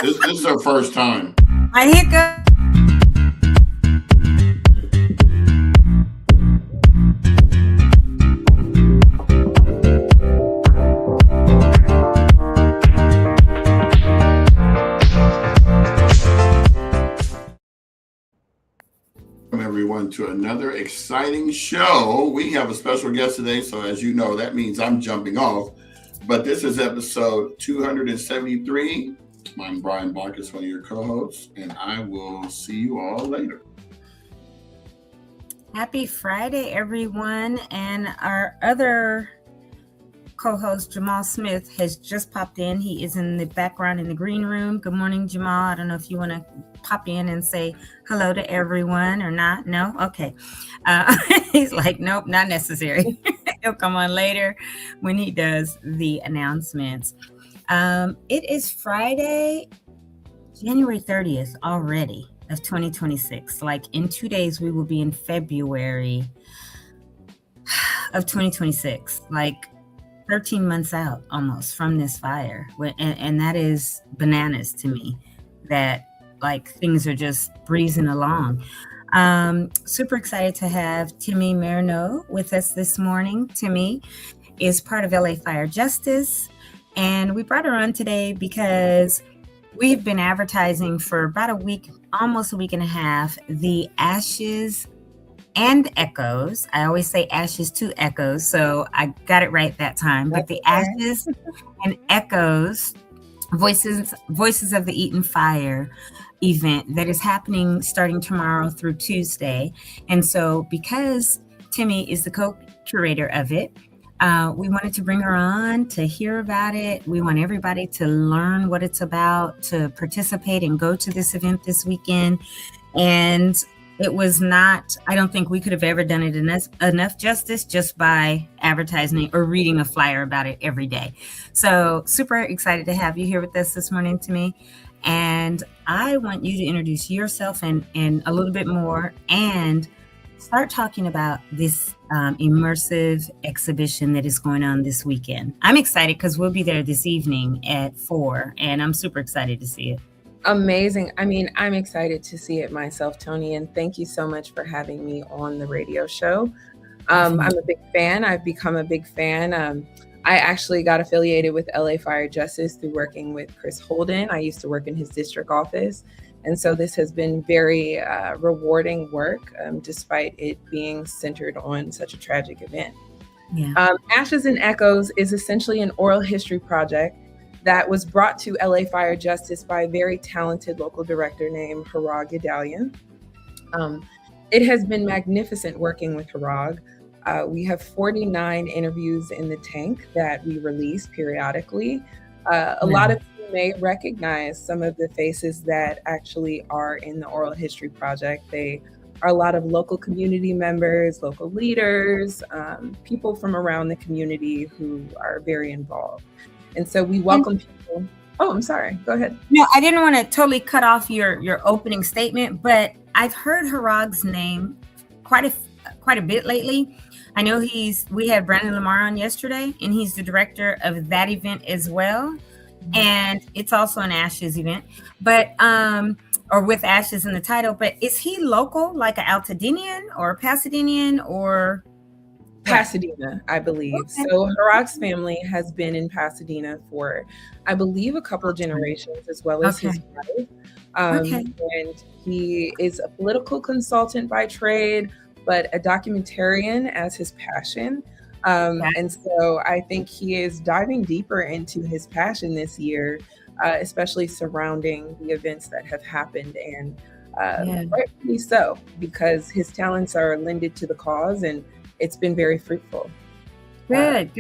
This is our first time. I hiccup. Welcome everyone to another exciting show. We have a special guest today, so as you know, that means I'm jumping off. But this is episode 273. I'm Brian Barkus, one of your co-hosts, and I will see you all later. Happy Friday, everyone. And our other co-host, Jamal Smith, has just popped in. He is in the background in the green room. Good morning, Jamal. I don't know if you want to pop in and say hello to everyone or not. No? Okay. He's like, nope, not necessary. He'll come on later when he does the announcements. It is Friday, January 30th already of 2026. Like in 2 days, we will be in February of 2026. Like 13 months out almost from this fire. And that is bananas to me, that like things are just breezing along. Super excited to have Timme Marionneaux with us this morning. Timme is part of LA Fire Justice, and we brought her on today because we've been advertising for about a week, almost a week and a half, the Ashes and Echoes. I always say Ashes to Echoes, so I got it right that time. But the Ashes and Echoes, Voices of the Eaton Fire event that is happening starting tomorrow through Tuesday. And so because Timme is the co-curator of it, we wanted to bring her on to hear about it. We want everybody to learn what it's about, to participate and go to this event this weekend. And it was not, I don't think we could have ever done it enough justice just by advertising or reading a flyer about it every day. So super excited to have you here with us this morning, Timme. And I want you to introduce yourself and a little bit more and start talking about this immersive exhibition that is going on this weekend. I'm excited because we'll be there this evening at 4, and I'm super excited to see it. Amazing. I mean, I'm excited to see it myself, Toni, and thank you so much for having me on the radio show. I'm a big fan. I've become a big fan. I actually got affiliated with LA Fire Justice through working with Chris Holden. I used to work in his district office. And so this has been very rewarding work, despite it being centered on such a tragic event. Yeah. Ashes and Echoes is essentially an oral history project that was brought to LA Fire Justice by a very talented local director named Harag Yedalian. It has been magnificent working with Harag. We have 49 interviews in the tank that we release periodically. A lot of you may recognize some of the faces that actually are in the Oral History Project. They are a lot of local community members, local leaders, people from around the community who are very involved. And so we welcome people. Oh, I'm sorry. Go ahead. No, I didn't want to totally cut off your opening statement, but I've heard Harag's name quite a bit lately. I know we had Brandon Lamar on yesterday, and he's the director of that event as well. And it's also an Ashes event, but or with Ashes in the title. But is he local, like an Altadenian or a Pasadena's or? Pasadena, I believe. Okay. So Harag's family has been in Pasadena for, I believe, a couple of generations, as well as his wife. And he is a political consultant by trade, but a documentarian as his passion. And so I think he is diving deeper into his passion this year, especially surrounding the events that have happened, and rightfully so, because his talents are lended to the cause, and it's been very fruitful. Good.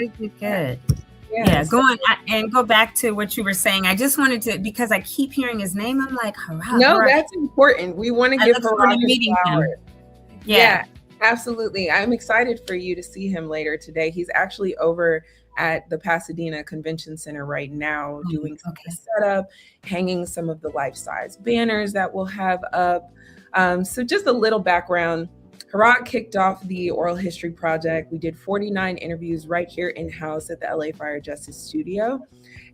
Yeah, go on and go back to what you were saying. I just wanted to, because I keep hearing his name, I'm like, Harag. No, that's important. We want to give Harag his flowers. Yeah, absolutely. I'm excited for you to see him later today. He's actually over at the Pasadena Convention Center right now, doing some setup, hanging some of the life-size banners that we'll have up. So just a little background. Harag kicked off the Oral History Project. We did 49 interviews right here in-house at the LA Fire Justice Studio.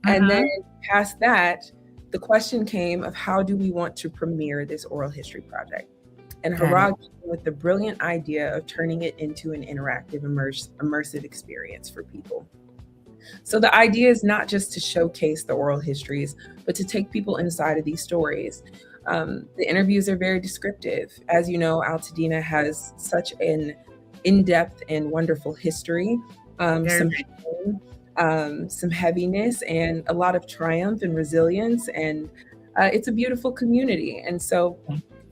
And then past that, the question came of how do we want to premiere this oral history project? And Got Harag came with the brilliant idea of turning it into an interactive, immersive experience for people. So the idea is not just to showcase the oral histories, but to take people inside of these stories. The interviews are very descriptive. As you know, Altadena has such an in-depth and wonderful history, some pain, some heaviness, and a lot of triumph and resilience. And it's a beautiful community. And so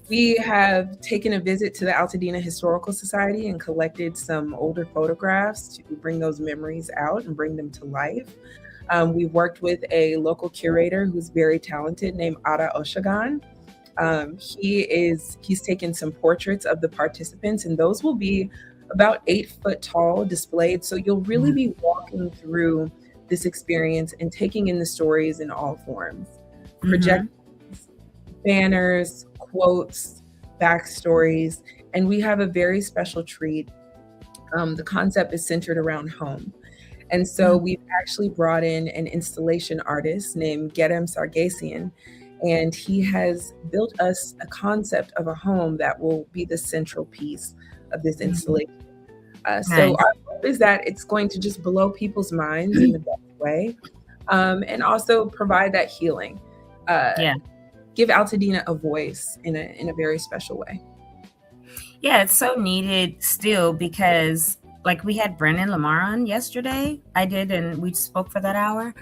we have taken a visit to the Altadena Historical Society and collected some older photographs to bring those memories out and bring them to life. We've worked with a local curator who's very talented named Ara Oshagan. He's taken some portraits of the participants, and those will be about 8 foot tall displayed. So you'll really be walking through this experience and taking in the stories in all forms. Projections, banners, quotes, backstories, and we have a very special treat. The concept is centered around home. And so we've actually brought in an installation artist named Gerem Sargasian, and he has built us a concept of a home that will be the central piece of this installation. So our hope is that it's going to just blow people's minds in the best way, and also provide that healing. Give Altadena a voice in a very special way. Yeah, it's so needed still because like we had Brendan Lamar on yesterday. I did, and we spoke for that hour.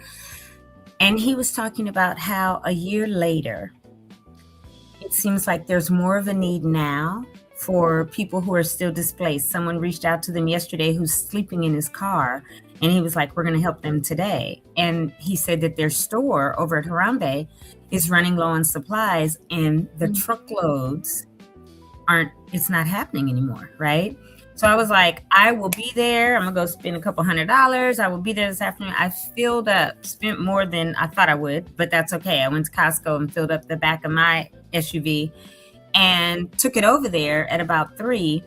And he was talking about how a year later, it seems like there's more of a need now for people who are still displaced. Someone reached out to them yesterday who's sleeping in his car, and he was like, we're going to help them today. And he said that their store over at Harambe is running low on supplies, and the truckloads it's not happening anymore, right? So I was like, I will be there. I'm going to go spend a couple $100. I will be there this afternoon. I filled up, spent more than I thought I would, but that's okay. I went to Costco and filled up the back of my SUV and took it over there at about 3.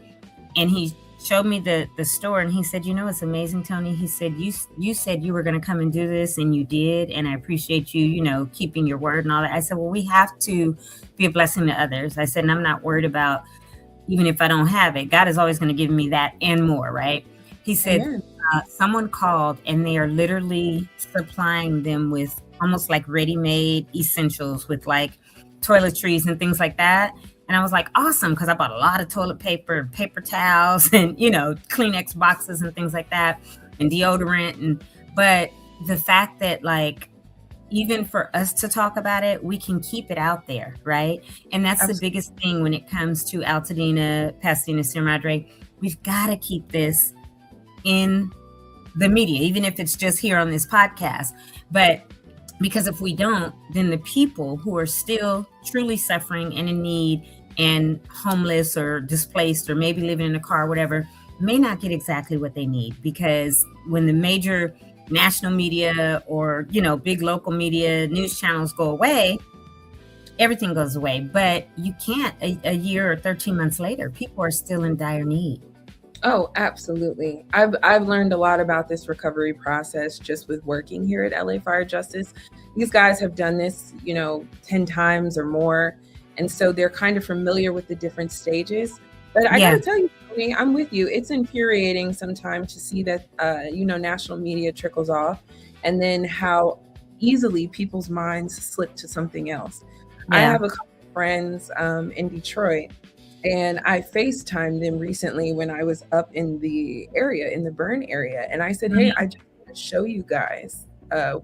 And he showed me the store, and he said, you know, it's amazing, Toni. He said, you said you were going to come and do this, and you did. And I appreciate you, you know, keeping your word and all that. I said, well, we have to be a blessing to others. I said, and I'm not worried about, even if I don't have it, God is always going to give me that and more, right? He said, someone called, and they are literally supplying them with almost like ready-made essentials with like toiletries and things like that. And I was like, awesome, because I bought a lot of toilet paper, paper towels, and, you know, Kleenex boxes and things like that, and deodorant. But the fact that, like, even for us to talk about it, we can keep it out there, right? And that's the biggest thing when it comes to Altadena, Pasadena, Sierra Madre. We've got to keep this in the media, even if it's just here on this podcast. But because if we don't, then the people who are still truly suffering and in need and homeless or displaced or maybe living in a car or whatever may not get exactly what they need. Because when the major national media or, you know, big local media news channels go away, everything goes away. But you can't a year or 13 months later, people are still in dire need. Oh, absolutely. I've learned a lot about this recovery process just with working here at LA Fire Justice. These guys have done this, you know, 10 times or more. And so they're kind of familiar with the different stages. But I gotta tell you, Toni, I'm with you. It's infuriating sometimes to see that, you know, national media trickles off, and then how easily people's minds slip to something else. I have a couple of friends in Detroit, and I FaceTimed them recently when I was up in the area, in the burn area. And I said, hey, I just want to show you guys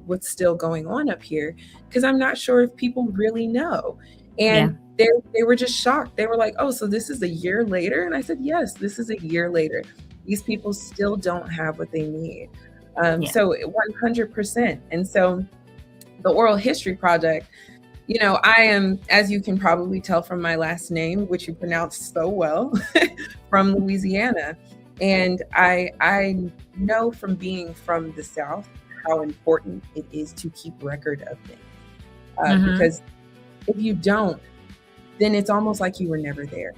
what's still going on up here, because I'm not sure if people really know. And they were just shocked. They were like, oh, so this is a year later? And I said, yes, this is a year later. These people still don't have what they need. So 100%. And so the Oral History Project, you know, I am, as you can probably tell from my last name, which you pronounced so well, from Louisiana. And I know from being from the South how important it is to keep record of things. Because if you don't, then it's almost like you were never there.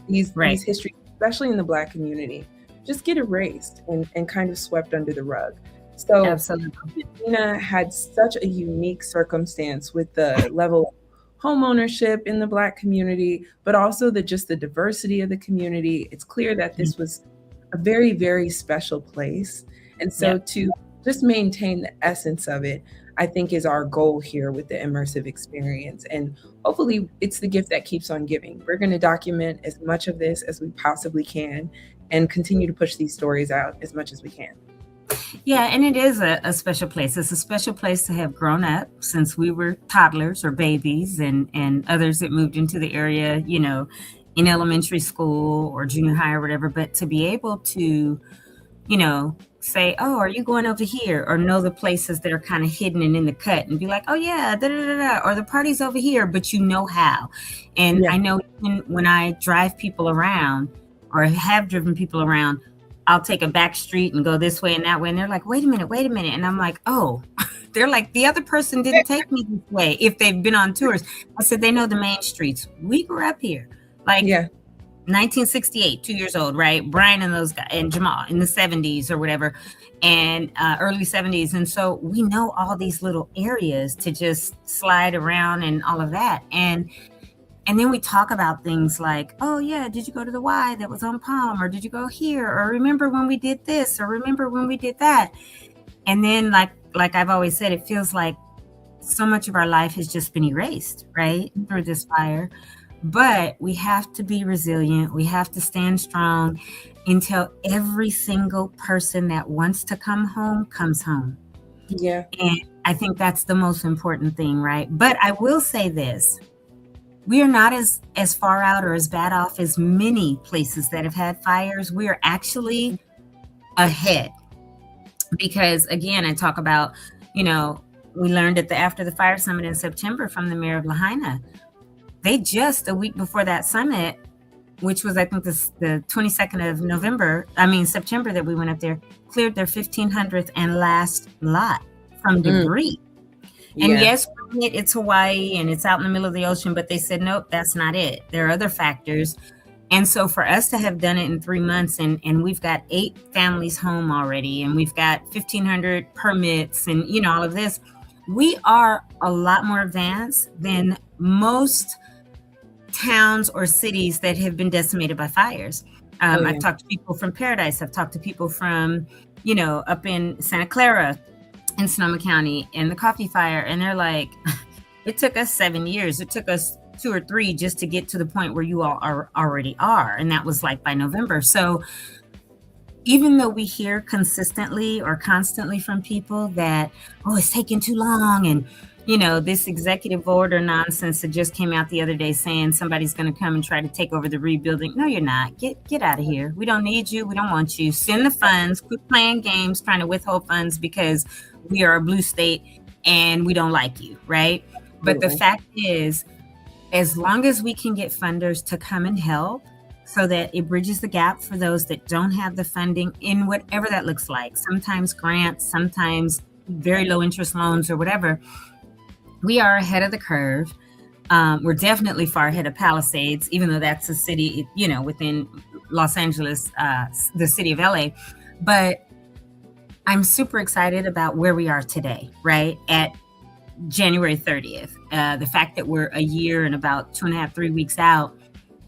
These histories, especially in the Black community, just get erased and kind of swept under the rug. So Absolutely. Altadena had such a unique circumstance with the level of home ownership in the Black community, but also the diversity of the community. It's clear that this was a very, very special place. And so Yep. to just maintain the essence of it, I think is our goal here with the immersive experience. And hopefully it's the gift that keeps on giving. We're going to document as much of this as we possibly can and continue to push these stories out as much as we can. Yeah, and it is a special place. It's a special place to have grown up since we were toddlers or babies, and others that moved into the area, in elementary school or junior high or whatever. But to be able to, say, oh, are you going over here? Or know the places that are kind of hidden and in the cut and be like, oh yeah, da da da da, or the party's over here, but you know how. And Yeah. I know when I drive people around or have driven people around, I'll take a back street and go this way and that way. And they're like, wait a minute. And I'm like, oh, they're like, the other person didn't take me this way if they've been on tours. I said, they know the main streets. We grew up here. Like Yeah. 1968, 2 years old, right? Brian and those guys and Jamal in the 70s or whatever, and early 70s. And so we know all these little areas to just slide around and all of that. And then we talk about things like, oh yeah, did you go to the Y that was on Palm? Or did you go here? Or remember when we did this? Or remember when we did that? And then like I've always said, it feels like so much of our life has just been erased, right? Through this fire. But we have to be resilient. We have to stand strong until every single person that wants to come home comes home. Yeah. And I think that's the most important thing, right? But I will say this. We are not as far out or as bad off as many places that have had fires. We are actually ahead. Because again, I talk about, we learned at the After the Fire Summit in September from the mayor of Lahaina. They just a week before that summit, which was I think the 22nd of September that we went up there, cleared their 1,500th and last lot from debris. And yes, it's Hawaii and it's out in the middle of the ocean, but they said, nope, that's not it. There are other factors. And so for us to have done it in 3 months and we've got 8 families home already, and we've got 1,500 permits and, all of this, we are a lot more advanced than most towns or cities that have been decimated by fires. I've talked to people from Paradise. I've talked to people from, up in Santa Clara in Sonoma County and the coffee fire. And they're like, it took us 7 years. It took us 2 or 3 just to get to the point where you all already are. And that was like by November. So even though we hear consistently or constantly from people that, oh, it's taking too long. And, this executive order nonsense that just came out the other day saying somebody's going to come and try to take over the rebuilding. No, you're not. Get out of here. We don't need you. We don't want you. Send the funds. Quit playing games, trying to withhold funds because we are a blue state and we don't like you, right? But the fact is, as long as we can get funders to come and help so that it bridges the gap for those that don't have the funding in whatever that looks like, sometimes grants, sometimes very low interest loans or whatever, we are ahead of the curve. We're definitely far ahead of Palisades, even though that's a city, within Los Angeles, the city of LA. But I'm super excited about where we are today, right? At January 30th. The fact that we're a year and about 2.5, 3 weeks out,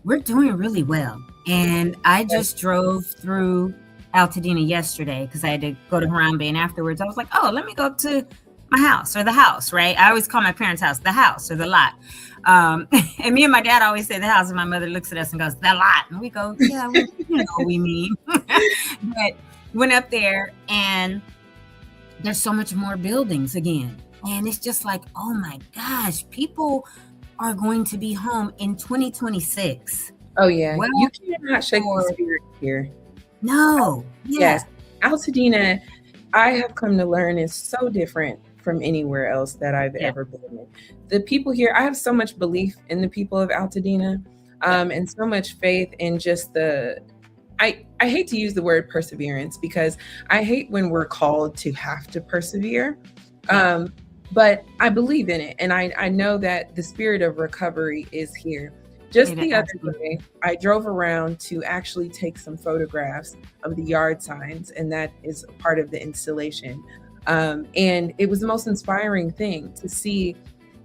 we're doing really well. And I just drove through Altadena yesterday because I had to go to Harambe, and afterwards I was like, oh, let me go up to my house or the house, right? I always call my parents' house the house or the lot. And me and my dad always say the house, and my mother looks at us and goes, the lot. And we go, yeah, we know what we mean. But went up there and there's so much more buildings again. And it's just like, oh my gosh, people are going to be home in 2026. Oh yeah, well, you cannot shake the spirit here. No. Yes. Altadena, I have come to learn, is so different from anywhere else that I've ever been in. The people here, I have so much belief in the people of Altadena, and so much faith in just I hate to use the word perseverance because I hate when we're called to have to persevere. But I believe in it. And I know that the spirit of recovery is here. Just the other day, I drove around to actually take some photographs of the yard signs, and that is part of the installation. And it was the most inspiring thing to see.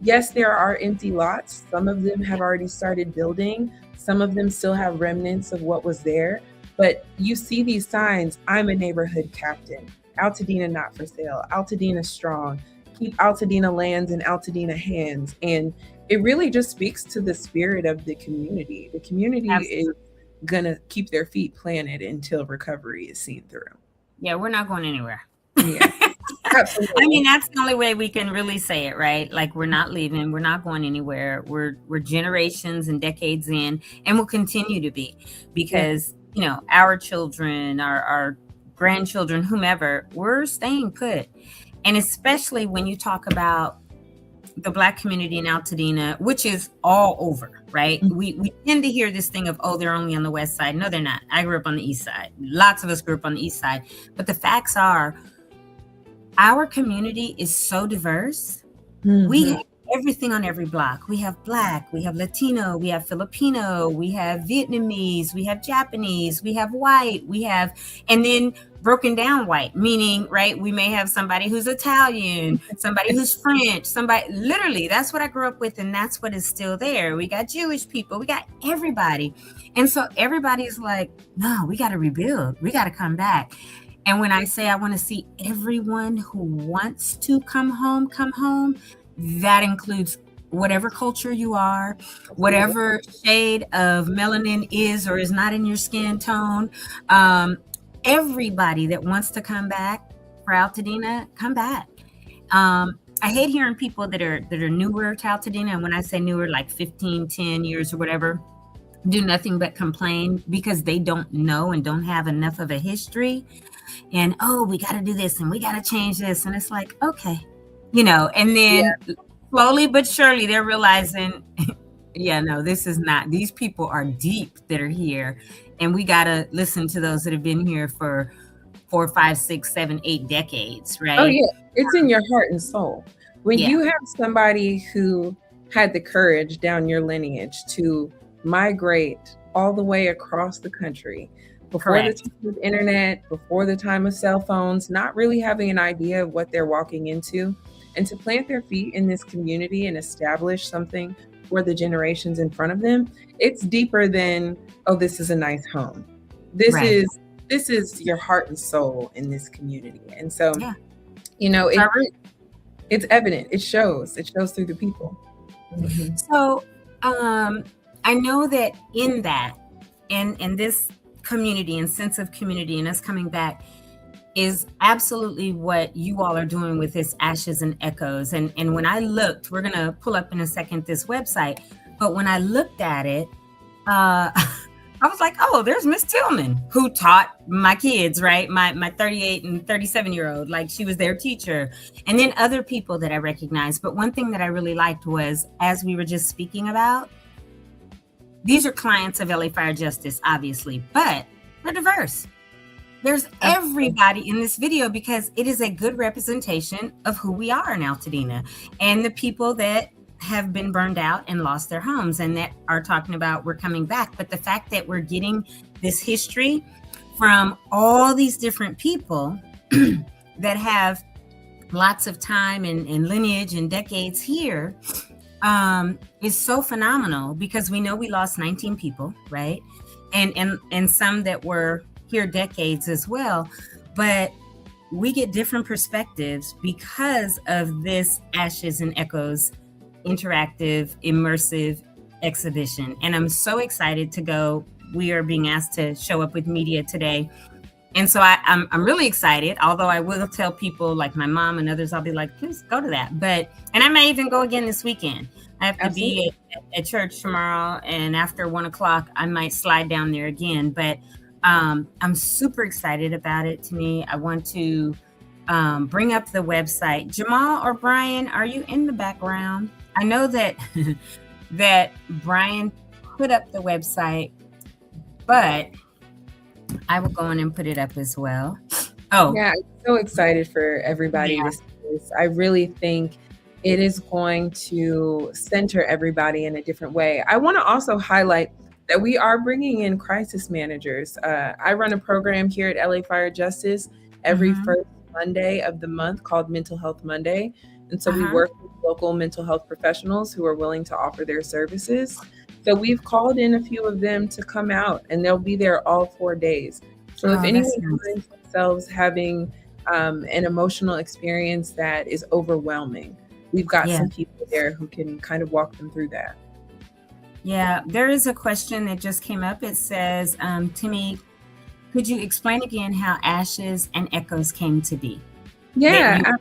Yes, there are empty lots. Some of them have already started building. Some of them still have remnants of what was there. But you see these signs: I'm a neighborhood captain, Altadena not for sale, Altadena strong, keep Altadena lands in Altadena hands. And it really just speaks to the spirit of the community. The community is gonna keep their feet planted until recovery is seen through. Yeah, we're not going anywhere. Yeah, absolutely. I mean, that's the only way we can really say it, right? Like, we're not leaving, we're not going anywhere. We're generations and decades in, and will continue to be, because you know, our children, our grandchildren, whomever, we're staying put. And especially when you talk about the Black community in Altadena, which is all over, right? Mm-hmm. We tend to hear this thing of, oh, they're only on the west side. No, they're not. I grew up on the east side. Lots of us grew up on the east side. But the facts are, our community is so diverse. Mm-hmm. We have everything on every block. We have Black, we have Latino, we have Filipino, we have Vietnamese, we have Japanese, we have white, we have, and then broken down white, meaning, right, we may have somebody who's Italian, somebody who's French, somebody, literally, that's what I grew up with, and that's what is still there. We got Jewish people, we got everybody. And so everybody's like, no, we got to rebuild, we got to come back. And when I say I want to see everyone who wants to come home, that includes whatever culture you are, whatever shade of melanin is or is not in your skin tone. Everybody that wants to come back for Altadena, come back. I hate hearing people that are newer to Altadena, and when I say newer, like 15, 10 years or whatever, do nothing but complain because they don't know and don't have enough of a history. And, oh, we got to do this and we got to change this. And it's like, okay, you know, and then slowly but surely they're realizing, yeah, no, this is not, these people are deep that are here. And we got to listen to those that have been here for 4, 5, 6, 7, 8 decades, right? Oh, yeah. It's in your heart and soul. When you have somebody who had the courage down your lineage to migrate all the way across the country, before the time of internet, before the time of cell phones, not really having an idea of what they're walking into, and to plant their feet in this community and establish something for the generations in front of them, it's deeper than, oh, this is a nice home. This is your heart and soul in this community. And so, you know, it's evident. It shows through the people. Mm-hmm. So I know that in that, and this community and sense of community and us coming back is absolutely what you all are doing with this Ashes and Echoes. And when I looked, we're going to pull up in a second this website, but when I looked at it, I was like, oh, there's Miss Tillman, who taught my kids, right? My 38 and 37-year-old, like she was their teacher. And then other people that I recognized. But one thing that I really liked was, as we were just speaking about, these are clients of LA Fire Justice, obviously, but they're diverse. There's everybody in this video because it is a good representation of who we are in Altadena and the people that have been burned out and lost their homes and that are talking about we're coming back. But the fact that we're getting this history from all these different people that have lots of time and lineage and decades here is so phenomenal, because we know we lost 19 people, right? And some that were here decades as well, but we get different perspectives because of this Ashes and Echoes interactive, immersive exhibition. And I'm so excited to go. We are being asked to show up with media today. And so I'm really excited, although I will tell people like my mom and others, I'll be like, please go to that. And I may even go again this weekend. I have to be at church tomorrow, and after 1:00, I might slide down there again. But I'm super excited about it. To me, I want to bring up the website. Jamal or Brian, are you in the background? I know that that Brian put up the website, but I will go in and put it up as well. Oh, yeah, I'm so excited for everybody to see this. I really think it is going to center everybody in a different way. I want to also highlight that we are bringing in crisis managers. I run a program here at LA Fire Justice every first Monday of the month called Mental Health Monday. And so we work with local mental health professionals who are willing to offer their services. So we've called in a few of them to come out, and they'll be there all 4 days. So if anyone finds themselves having an emotional experience that is overwhelming, we've got some people there who can kind of walk them through that. Yeah, there is a question that just came up. It says, Timme, could you explain again how Ashes and Echoes came to be? Yeah,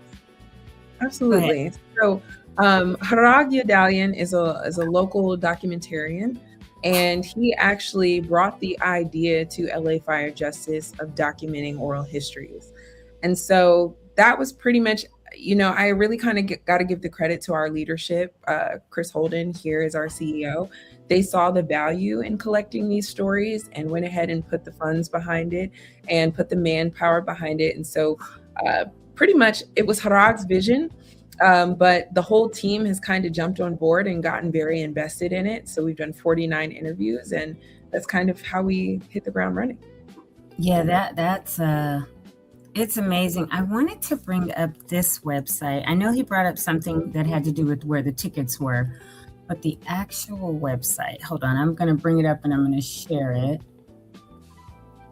absolutely. So Harag Yadalian is a local documentarian, and he actually brought the idea to LA Fire Justice of documenting oral histories. And so that was pretty much, I really kind of got to give the credit to our leadership. Chris Holden here is our CEO. They saw the value in collecting these stories and went ahead and put the funds behind it and put the manpower behind it. And so pretty much it was Harag's vision, but the whole team has kind of jumped on board and gotten very invested in it. So we've done 49 interviews, and that's kind of how we hit the ground running. Yeah, that's it's amazing. I wanted to bring up this website. I know he brought up something that had to do with where the tickets were, but the actual website, hold on, I'm going to bring it up and I'm going to share it.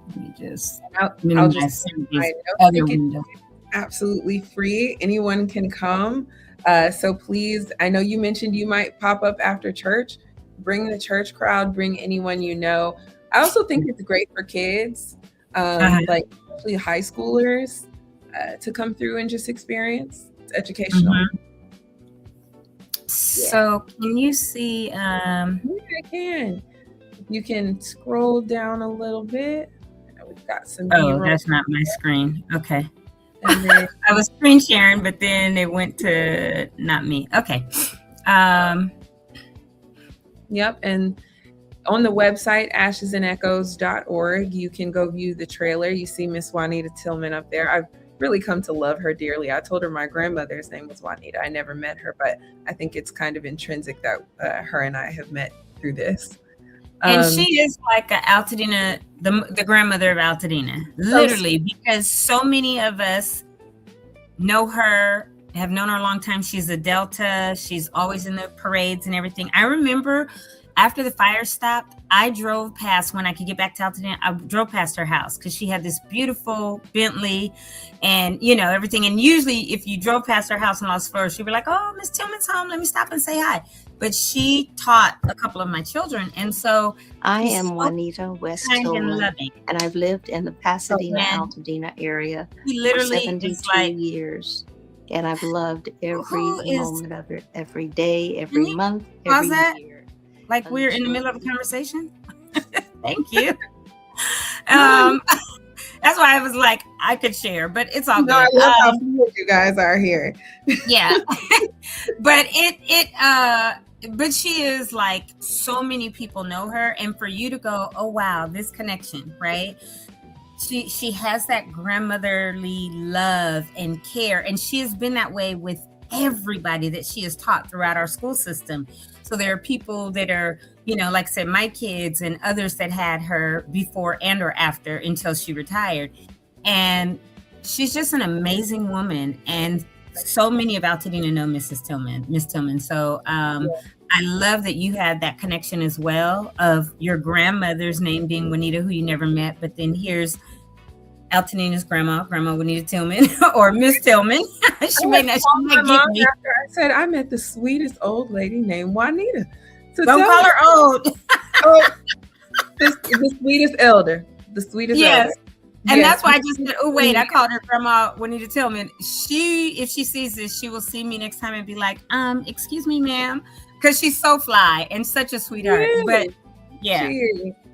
Let me just minimize these other windows. Absolutely free. Anyone can come. So please, I know you mentioned you might pop up after church. Bring the church crowd, bring anyone you know. I also think it's great for kids, like especially high schoolers, to come through and just experience. It's educational. So can you see? Yeah, I can. You can scroll down a little bit. We've got some. Oh, that's not my screen. Okay. And then, I was screen sharing, but then it went to not me. Okay. Yep. And on the website, ashesandechoes.org, you can go view the trailer. You see Miss Juanita Tillman up there. I've really come to love her dearly. I told her my grandmother's name was Juanita. I never met her, but I think it's kind of intrinsic that her and I have met through this. And she is like a Altadena, the grandmother of Altadena, literally, because so many of us know her, have known her a long time. She's a Delta. She's always in the parades and everything. I remember after the fire stopped, I drove past, when I could get back to Altadena, I drove past her house because she had this beautiful Bentley and, everything. And usually if you drove past her house in Los Flores, she'd be like, oh, Miss Tillman's home. Let me stop and say hi. But she taught a couple of my children. And so I am Juanita West Tillman, and I've lived in the Pasadena, Altadena area for 72 years. And I've loved every moment of it, every day, every month, every year. Like we're in the middle of a conversation? Thank you. That's why I was like, I could share, but it's all good. I love how good you guys are here. Yeah. But she is like, so many people know her. And for you to go, oh, wow, this connection, right? She has that grandmotherly love and care. And she has been that way with everybody that she has taught throughout our school system. So there are people that are, like I said, my kids and others that had her before and or after until she retired. And she's just an amazing woman. And so many of Altadena know Miss Tillman. So I love that you had that connection as well of your grandmother's name being Juanita, who you never met. But then here's Altadena's grandma Juanita Tillman, or Miss Tillman. she might get me. I said I met the sweetest old lady named Juanita. So don't call her old. the sweetest elder. The sweetest elder. And that's why I just said, oh, wait, I called her Grandma Juanita Tillman. If she sees this, she will see me next time and be like, excuse me, ma'am. Because she's so fly and such a sweetheart. Really? But yeah. She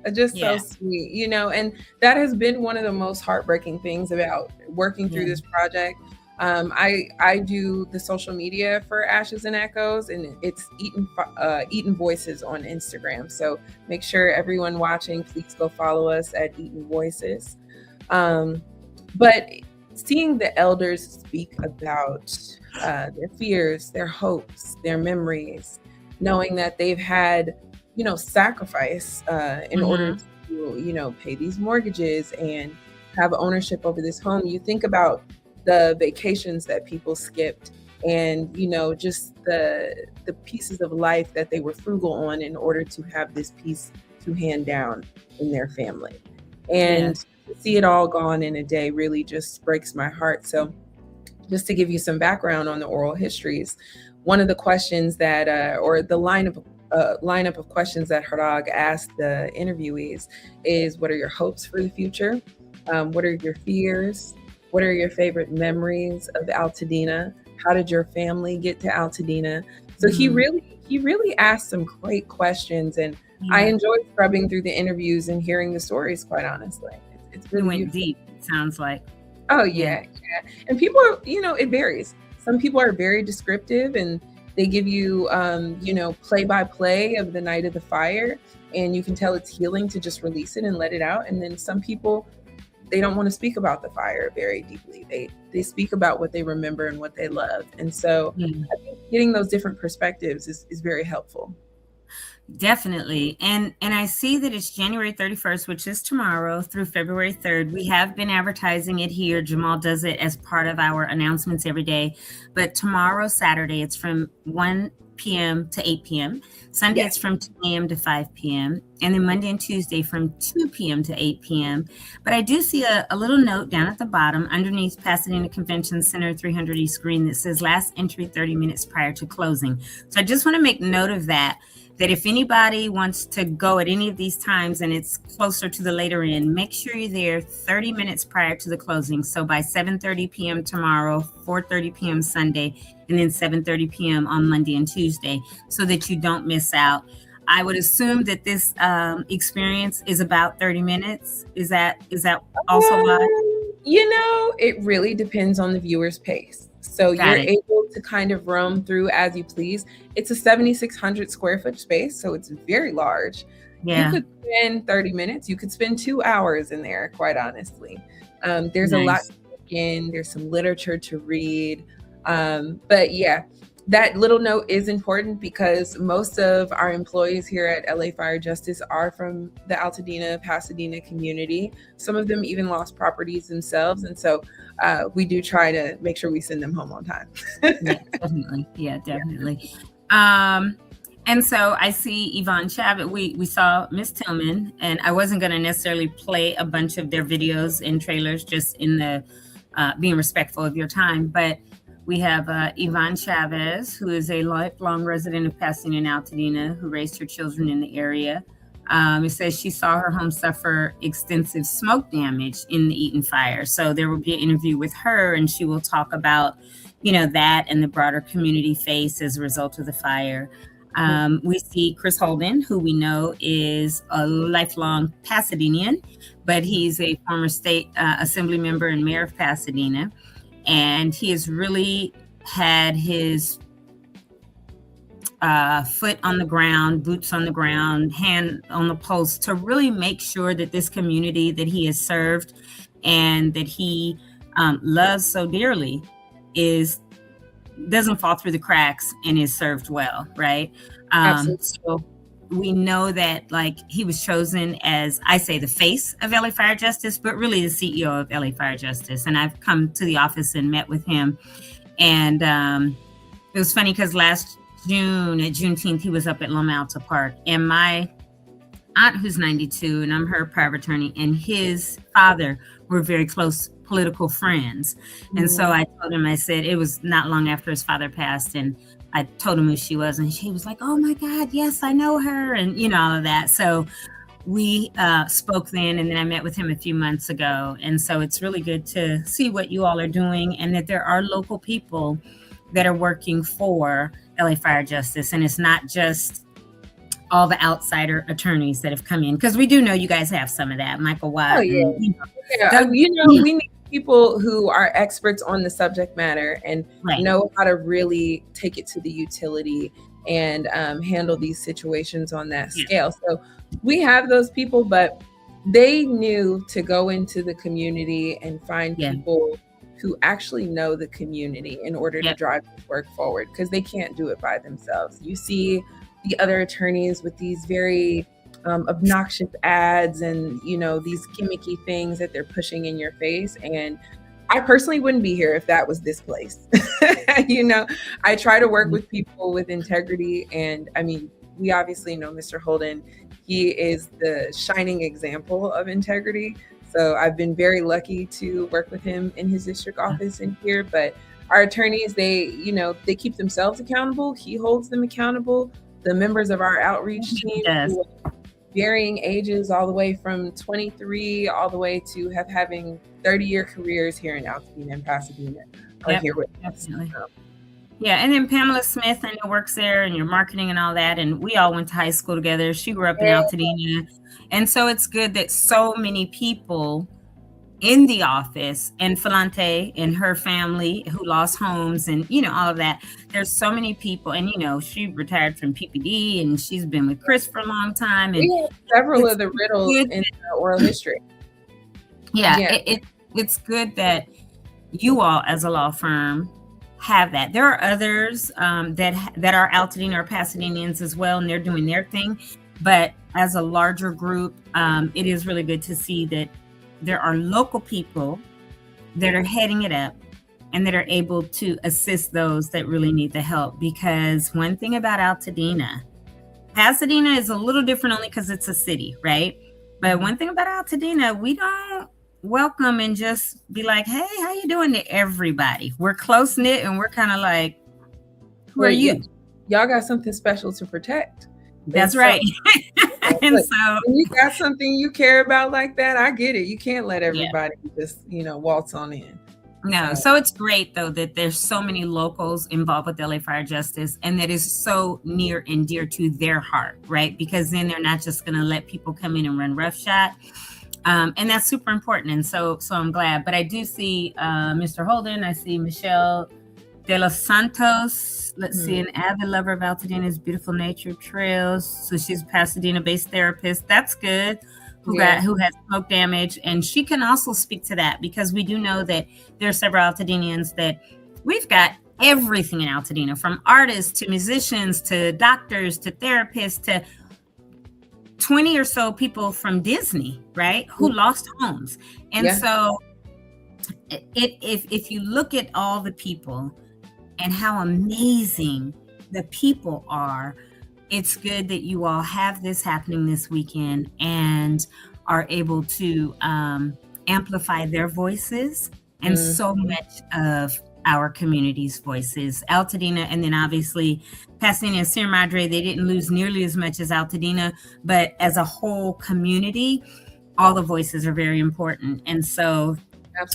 is just so sweet, and that has been one of the most heartbreaking things about working through this project. I do the social media for Ashes and Echoes, and it's Eaton Voices on Instagram. So make sure everyone watching, please go follow us at Eaton Voices. But seeing the elders speak about their fears, their hopes, their memories, knowing that they've had, sacrifice in order to, pay these mortgages and have ownership over this home. You think about the vacations that people skipped and, just the pieces of life that they were frugal on in order to have this piece to hand down in their family. And to see it all gone in a day really just breaks my heart. So just to give you some background on the oral histories, one of the questions that, or the lineup of questions that Harag asked the interviewees is, what are your hopes for the future? What are your fears? What are your favorite memories of Altadena? How did your family get to Altadena? So he really asked some great questions, and I enjoyed scrubbing through the interviews and hearing the stories, quite honestly. It's really went deep, it sounds like. Oh, yeah. And people are, it varies. Some people are very descriptive and they give you, play by play of the night of the fire. And you can tell it's healing to just release it and let it out. And then some people, they don't want to speak about the fire very deeply. They speak about what they remember and what they love. And so I think getting those different perspectives is very helpful. Definitely. And I see that it's January 31st, which is tomorrow, through February 3rd. We have been advertising it here. Jamal does it as part of our announcements every day. But tomorrow, Saturday, it's from 1 p.m. to 8 p.m. Sunday, it's from 10 a.m. to 5 p.m. And then Monday and Tuesday from 2 p.m. to 8 p.m. But I do see a little note down at the bottom underneath Pasadena Convention Center 300 East Green that says last entry 30 minutes prior to closing. So I just want to make note of that if anybody wants to go at any of these times and it's closer to the later end, make sure you're there 30 minutes prior to the closing. So by 7:30 p.m. tomorrow, 4:30 p.m. Sunday, and then 7:30 p.m. on Monday and Tuesday, so that you don't miss out. I would assume that this experience is about 30 minutes. Is that also live? It really depends on the viewer's pace. So you're able to kind of roam through as you please. It's a 7,600 square foot space, so it's very large. Yeah. You could spend 30 minutes. You could spend 2 hours in there, quite honestly. There's a lot to look in. There's some literature to read. But yeah, that little note is important because most of our employees here at LA Fire Justice are from the Altadena, Pasadena community. Some of them even lost properties themselves. And so we do try to make sure we send them home on time. Yeah, definitely. And so I see Yvonne Chavez. We saw Miss Tillman, and I wasn't going to necessarily play a bunch of their videos and trailers just in the being respectful of your time. But we have Yvonne Chavez, who is a lifelong resident of Pasadena and Altadena, who raised her children in the area. It says she saw her home suffer extensive smoke damage in the Eaton fire. So there will be an interview with her, and she will talk about, that and the broader community face as a result of the fire. We see Chris Holden, who we know is a lifelong Pasadenean, but he's a former state assembly member and mayor of Pasadena. And he has really had his foot on the ground, boots on the ground, hand on the pulse to really make sure that this community that he has served and that he loves so dearly doesn't fall through the cracks and is served well, right? So we know that he was chosen as, I say, the face of LA Fire Justice, but really the CEO of LA Fire Justice. And I've come to the office and met with him. And it was funny because last June at Juneteenth, he was up at Loma Alta Park. And my aunt, who's 92, and I'm her power of attorney, and his father were very close political friends. And so I told him, I said, it was not long after his father passed, and I told him who she was, and she was like, oh my God, yes, I know her, and all of that. So we spoke then, and then I met with him a few months ago. And so it's really good to see what you all are doing and that there are local people that are working for LA Fire Justice. And it's not just all the outsider attorneys that have come in, because we do know you guys have some of that. Michael Watt. Oh, yeah. We need people who are experts on the subject matter and know how to really take it to the utility and handle these situations on that scale. So we have those people, but they knew to go into the community and find people who actually know the community in order to drive this work forward, because they can't do it by themselves. You see the other attorneys with these very obnoxious ads and, you know, these gimmicky things that they're pushing in your face. And I personally wouldn't be here if that was this place. You know, I try to work with people with integrity. And I mean, we obviously know Mr. Holden. He is the shining example of integrity. So I've been very lucky to work with him in his district office in here. But our attorneys, they keep themselves accountable. He holds them accountable. The members of our outreach team, who are varying ages, all the way from 23 all the way to having 30-year careers here in Altadena and Pasadena, are here with us. Yeah, and then Pamela Smith, I know, works there, and your marketing and all that. And we all went to high school together. She grew up in Altadena. And so it's good that so many people in the office, and Falante and her family who lost homes and, you know, all of that. There's so many people. And, you know, she retired from PPD and she's been with Chris for a long time. And we have several of the riddles in the oral history. It's good that you all as a law firm have that. There are others that are Altadena or Pasadenians as well, and they're doing their thing. But as a larger group, it is really good to see that there are local people that are heading it up and that are able to assist those that really need the help. Because one thing about Altadena, Pasadena is a little different only because it's a city, right? But one thing about Altadena, we don't welcome and just be like, hey, how you doing to everybody. We're close knit and we're kind of like, who are you? Y'all got something special to protect. That's right. And so when you got something you care about like that, I get it. You can't let everybody just, you know, waltz on in. No. So it's great though that there's so many locals involved with LA Fire Justice, and that is so near and dear to their heart, right? Because then they're not just going to let people come in and run roughshod. And that's super important. And so I'm glad. But I do see Mr. Holden. I see Michelle De Los Santos. Let's see, an avid lover of Altadena's beautiful nature trails. So she's a Pasadena-based therapist. That's good. Who has smoke damage, and she can also speak to that, because we do know that there are several Altadenians that we've got everything in Altadena, from artists to musicians to doctors to therapists to 20 or so people from Disney, right, who lost homes. And so if you look at all the people and how amazing the people are, it's good that you all have this happening this weekend and are able to amplify their voices and so much of our community's voices. Altadena, and then obviously Pasadena and Sierra Madre, they didn't lose nearly as much as Altadena, but as a whole community, all the voices are very important. And so,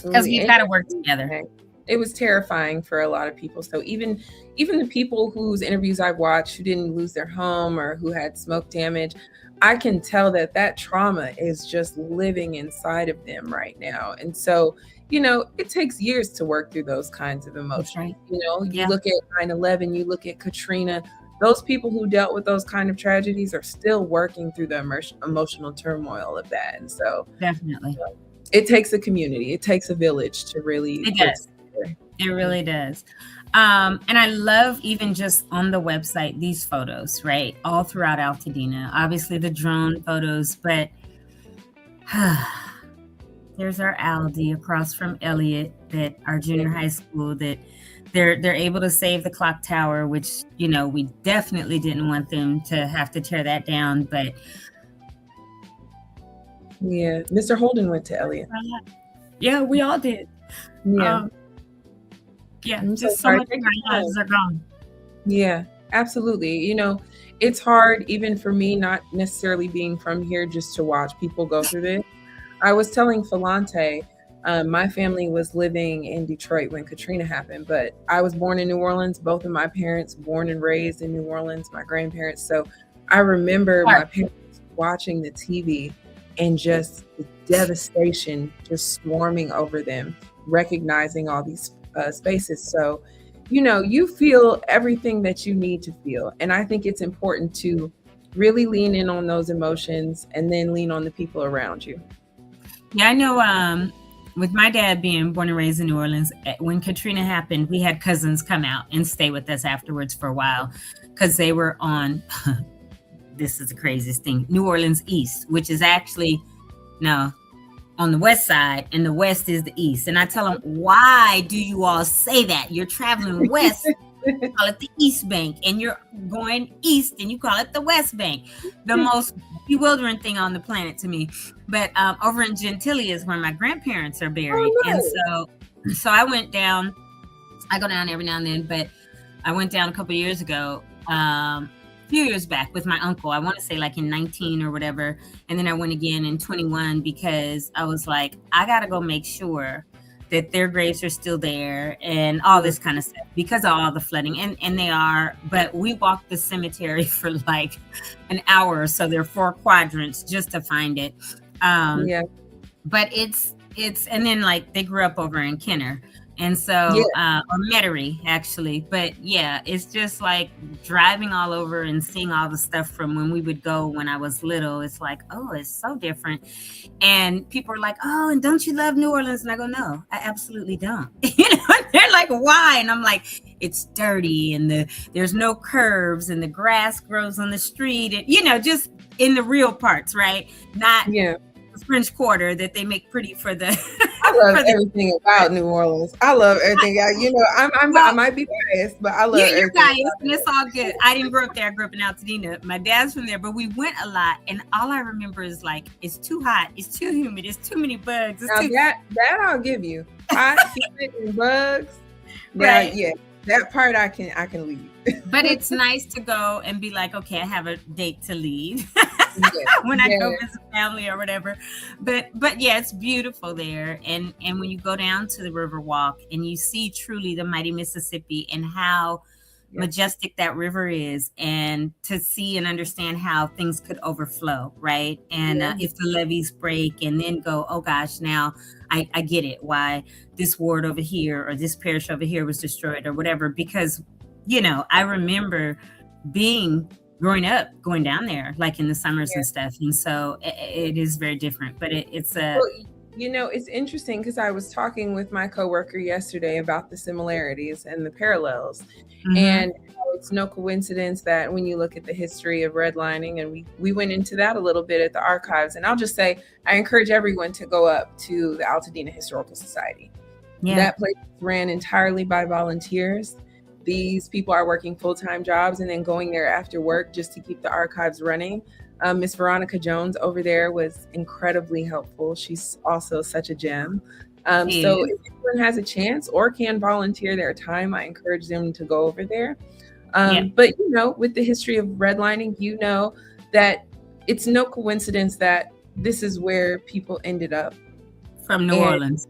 because we've got to work together. It was terrifying for a lot of people. So even the people whose interviews I've watched who didn't lose their home or who had smoke damage, I can tell that trauma is just living inside of them right now. And so, you know, it takes years to work through those kinds of emotions. Right. You know, you look at 9/11, you look at Katrina, those people who dealt with those kind of tragedies are still working through the emotional turmoil of that. And so definitely, you know, it takes a community, it takes a village to really. It does. It really does. And I love, even just on the website, these photos, right? All throughout Altadena, obviously the drone photos, but there's our Aldi across from Elliott, that our junior high school, that they're able to save the clock tower, which, you know, we definitely didn't want them to have to tear that down. But yeah, Mr. Holden went to Elliott. Yeah, we all did. Yeah. Just so much of our lives are gone. Yeah, absolutely. You know, it's hard even for me, not necessarily being from here, just to watch people go through this. I was telling Falante, my family was living in Detroit when Katrina happened, but I was born in New Orleans. Both of my parents born and raised in New Orleans, my grandparents. So I remember my parents watching the TV and just the devastation just swarming over them, recognizing all these spaces. So, you know, you feel everything that you need to feel. And I think it's important to really lean in on those emotions and then lean on the people around you. Yeah, I know with my dad being born and raised in New Orleans, when Katrina happened, we had cousins come out and stay with us afterwards for a while because they were on, this is the craziest thing, New Orleans East, which is actually, no, on the west side, and the west is the east. And I tell them, why do you all say that? You're traveling west, you call it the East Bank, and you're going east and you call it the West Bank. The most bewildering thing on the planet to me. But over in Gentilly is where my grandparents are buried. Oh, nice. And so I went down, I go down every now and then, but I went down a couple of years ago, few years back with my uncle. I want to say like in 19 or whatever. And then I went again in 21 because I was like, I got to go make sure that their graves are still there and all this kind of stuff because of all the flooding. And they are, but we walked the cemetery for like an hour or so. There are 4 quadrants just to find it. But it's, and then like they grew up over in Kenner. And so, or Metairie, actually. But yeah, it's just like driving all over and seeing all the stuff from when we would go when I was little. It's like, oh, it's so different. And people are like, oh, and don't you love New Orleans? And I go, no, I absolutely don't. They're like, why? And I'm like, it's dirty and there's no curves and the grass grows on the street. And, just in the real parts, right? Not French Quarter that they make pretty for the. I love everything about New Orleans. I love everything. I might be biased, but I love everything. You're biased, and it's all good. I didn't grow up there. I grew up in Altadena. My dad's from there, but we went a lot, and all I remember is like, it's too hot, it's too humid, it's too many bugs. That I'll give you. Hot, humid, and bugs. Right? Yeah, that part I can leave. But it's nice to go and be like, okay, I have a date to leave. When I go visit family or whatever, but yeah, it's beautiful there. And when you go down to the river walk and you see truly the mighty Mississippi and how majestic that river is, and to see and understand how things could overflow, right? And if the levees break and then go, oh gosh, now I get it, why this ward over here or this parish over here was destroyed or whatever, because I remember growing up, going down there, like in the summers and stuff. And so it is very different, but it's it's interesting because I was talking with my coworker yesterday about the similarities and the parallels. Mm-hmm. And it's no coincidence that when you look at the history of redlining, and we went into that a little bit at the archives, and I'll just say, I encourage everyone to go up to the Altadena Historical Society. Yeah. That place ran entirely by volunteers. These people are working full-time jobs and then going there after work just to keep the archives running. Miss Veronica Jones over there was incredibly helpful. She's also such a gem. So if anyone has a chance or can volunteer their time, I encourage them to go over there. But, with the history of redlining, that it's no coincidence that this is where people ended up. From New Orleans.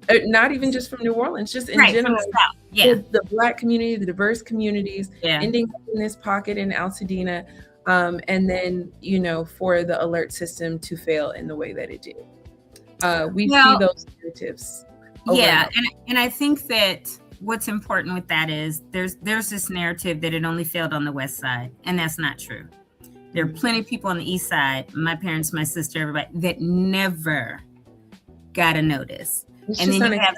Not even just from New Orleans, just in general. The Black community, the diverse communities, ending up in this pocket in Altadena, and then for the alert system to fail in the way that it did. We see those narratives. And I think that what's important with that is there's this narrative that it only failed on the west side, and that's not true. There are plenty of people on the east side, my parents, my sister, everybody, that never got a notice. And then you have,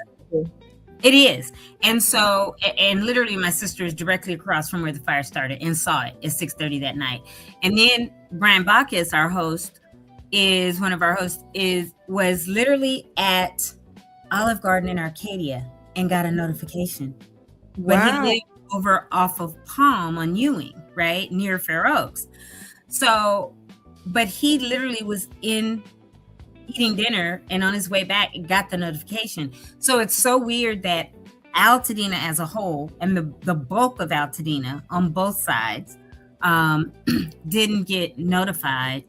it is. And so, and literally my sister is directly across from where the fire started and saw it at 6:30 that night. And then Brian Bacchus, our host, is one of our hosts, was literally at Olive Garden in Arcadia and got a notification. Wow. But he lived over off of Palm on Ewing, right? Near Fair Oaks. So, but he literally was eating dinner and on his way back got the notification. So it's so weird that Altadena as a whole and the bulk of Altadena on both sides didn't get notified,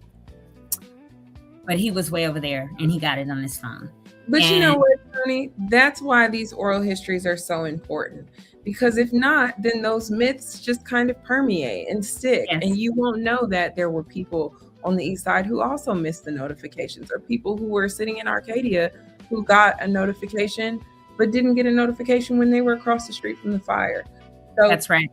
but he was way over there and he got it on his phone. But you know what, Toni? That's why these oral histories are so important, because if not, then those myths just kind of permeate and stick, and you won't know that there were people on the east side who also missed the notifications, or people who were sitting in Arcadia who got a notification but didn't get a notification when they were across the street from the fire. So that's right.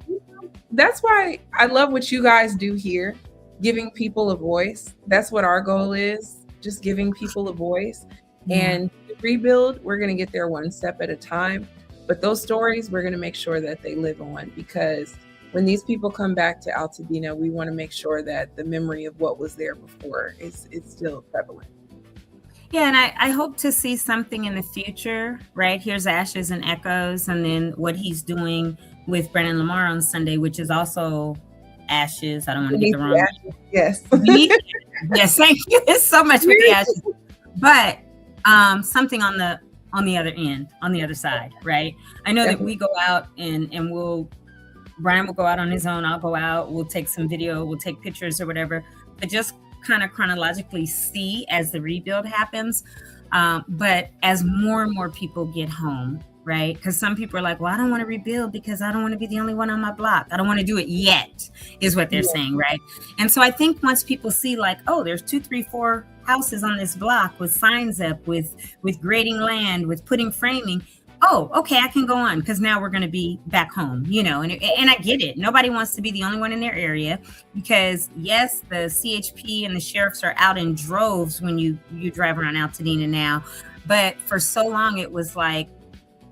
That's why I love what you guys do here, giving people a voice. That's what our goal is, just giving people a voice. And the rebuild, we're going to get there one step at a time. But those stories, we're going to make sure that they live on, because when these people come back to Altadena, we want to make sure that the memory of what was there before is still prevalent. Yeah, and I hope to see something in the future, right? Here's Ashes and Echoes, and then what he's doing with Brennan Lamar on Sunday, which is also Ashes. I don't want to get the wrong. Yes. Yes, thank you. It's so much with the Ashes. But something on the other end, on the other side, right? I know that we go out and Brian will go out on his own. I'll go out. We'll take some video. We'll take pictures or whatever. But just kind of chronologically see as the rebuild happens. But as more and more people get home, right? Because some people are like, well, I don't want to rebuild because I don't want to be the only one on my block. I don't want to do it yet, is what they're saying, right? And so I think once people see like, oh, there's 2, 3, 4 houses on this block with signs up, with grading land, with putting framing. Oh, okay, I can go on because now we're going to be back home, you know, and I get it. Nobody wants to be the only one in their area because, yes, the CHP and the sheriffs are out in droves when you drive around Altadena now. But for so long, it was like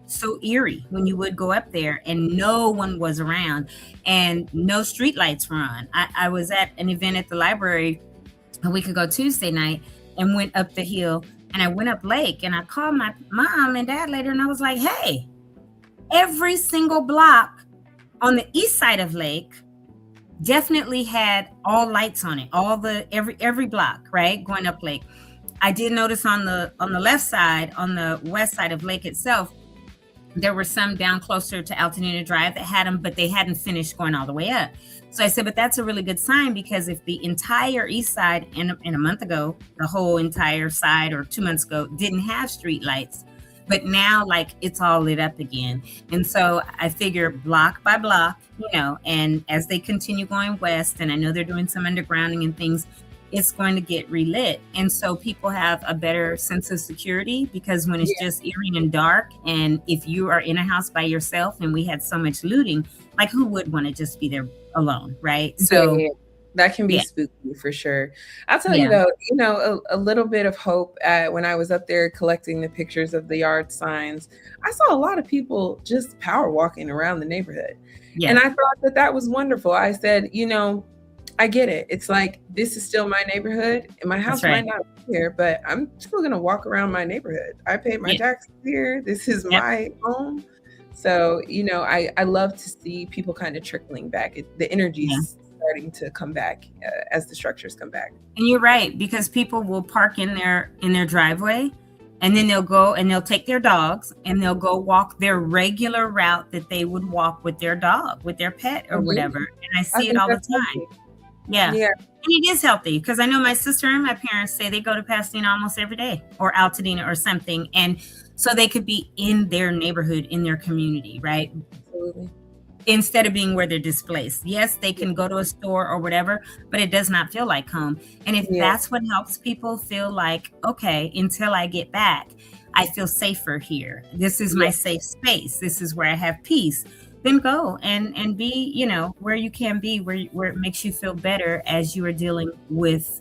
so eerie when you would go up there and no one was around and no street lights were on. I was at an event at the library a week ago, Tuesday night, and went up the hill. And I went up Lake and I called my mom and dad later and I was like, hey, every single block on the east side of Lake definitely had all lights on it, every block, right? Going up Lake. I did notice on the left side, on the west side of Lake itself, there were some down closer to Altadena Drive that had them, but they hadn't finished going all the way up. So I said, but that's a really good sign because if the entire east side in a month ago, the whole entire side or 2 months ago didn't have street lights, but now like it's all lit up again. And so I figure block by block, you know, and as they continue going west, and I know they're doing some undergrounding and things, it's going to get relit. And so people have a better sense of security because when it's just eerie and dark, and if you are in a house by yourself and we had so much looting, like who would want to just be there alone, right? So that can be spooky for sure. I'll tell you though, you know, a little bit of hope when I was up there collecting the pictures of the yard signs. I saw a lot of people just power walking around the neighborhood. And I thought that was wonderful. I said, you know, I get it. It's like, this is still my neighborhood and my house might not be here, but I'm still going to walk around my neighborhood. I paid my taxes here. This is my home. So, you know, I love to see people kind of trickling back. The energy's starting to come back as the structures come back. And you're right, because people will park in their driveway and then they'll go and they'll take their dogs and they'll go walk their regular route that they would walk with their dog, with their pet or whatever. And I see it all the time. Healthy. Yeah. And it is healthy because I know my sister and my parents say they go to Pasadena almost every day or Altadena or something. And so they could be in their neighborhood, in their community, right? Absolutely. Instead of being where they're displaced. Yes, they can go to a store or whatever, but it does not feel like home. And if that's what helps people feel like, okay, until I get back, I feel safer here. This is my safe space. This is where I have peace. Then go and be, you know, where you can be, where it makes you feel better as you are dealing with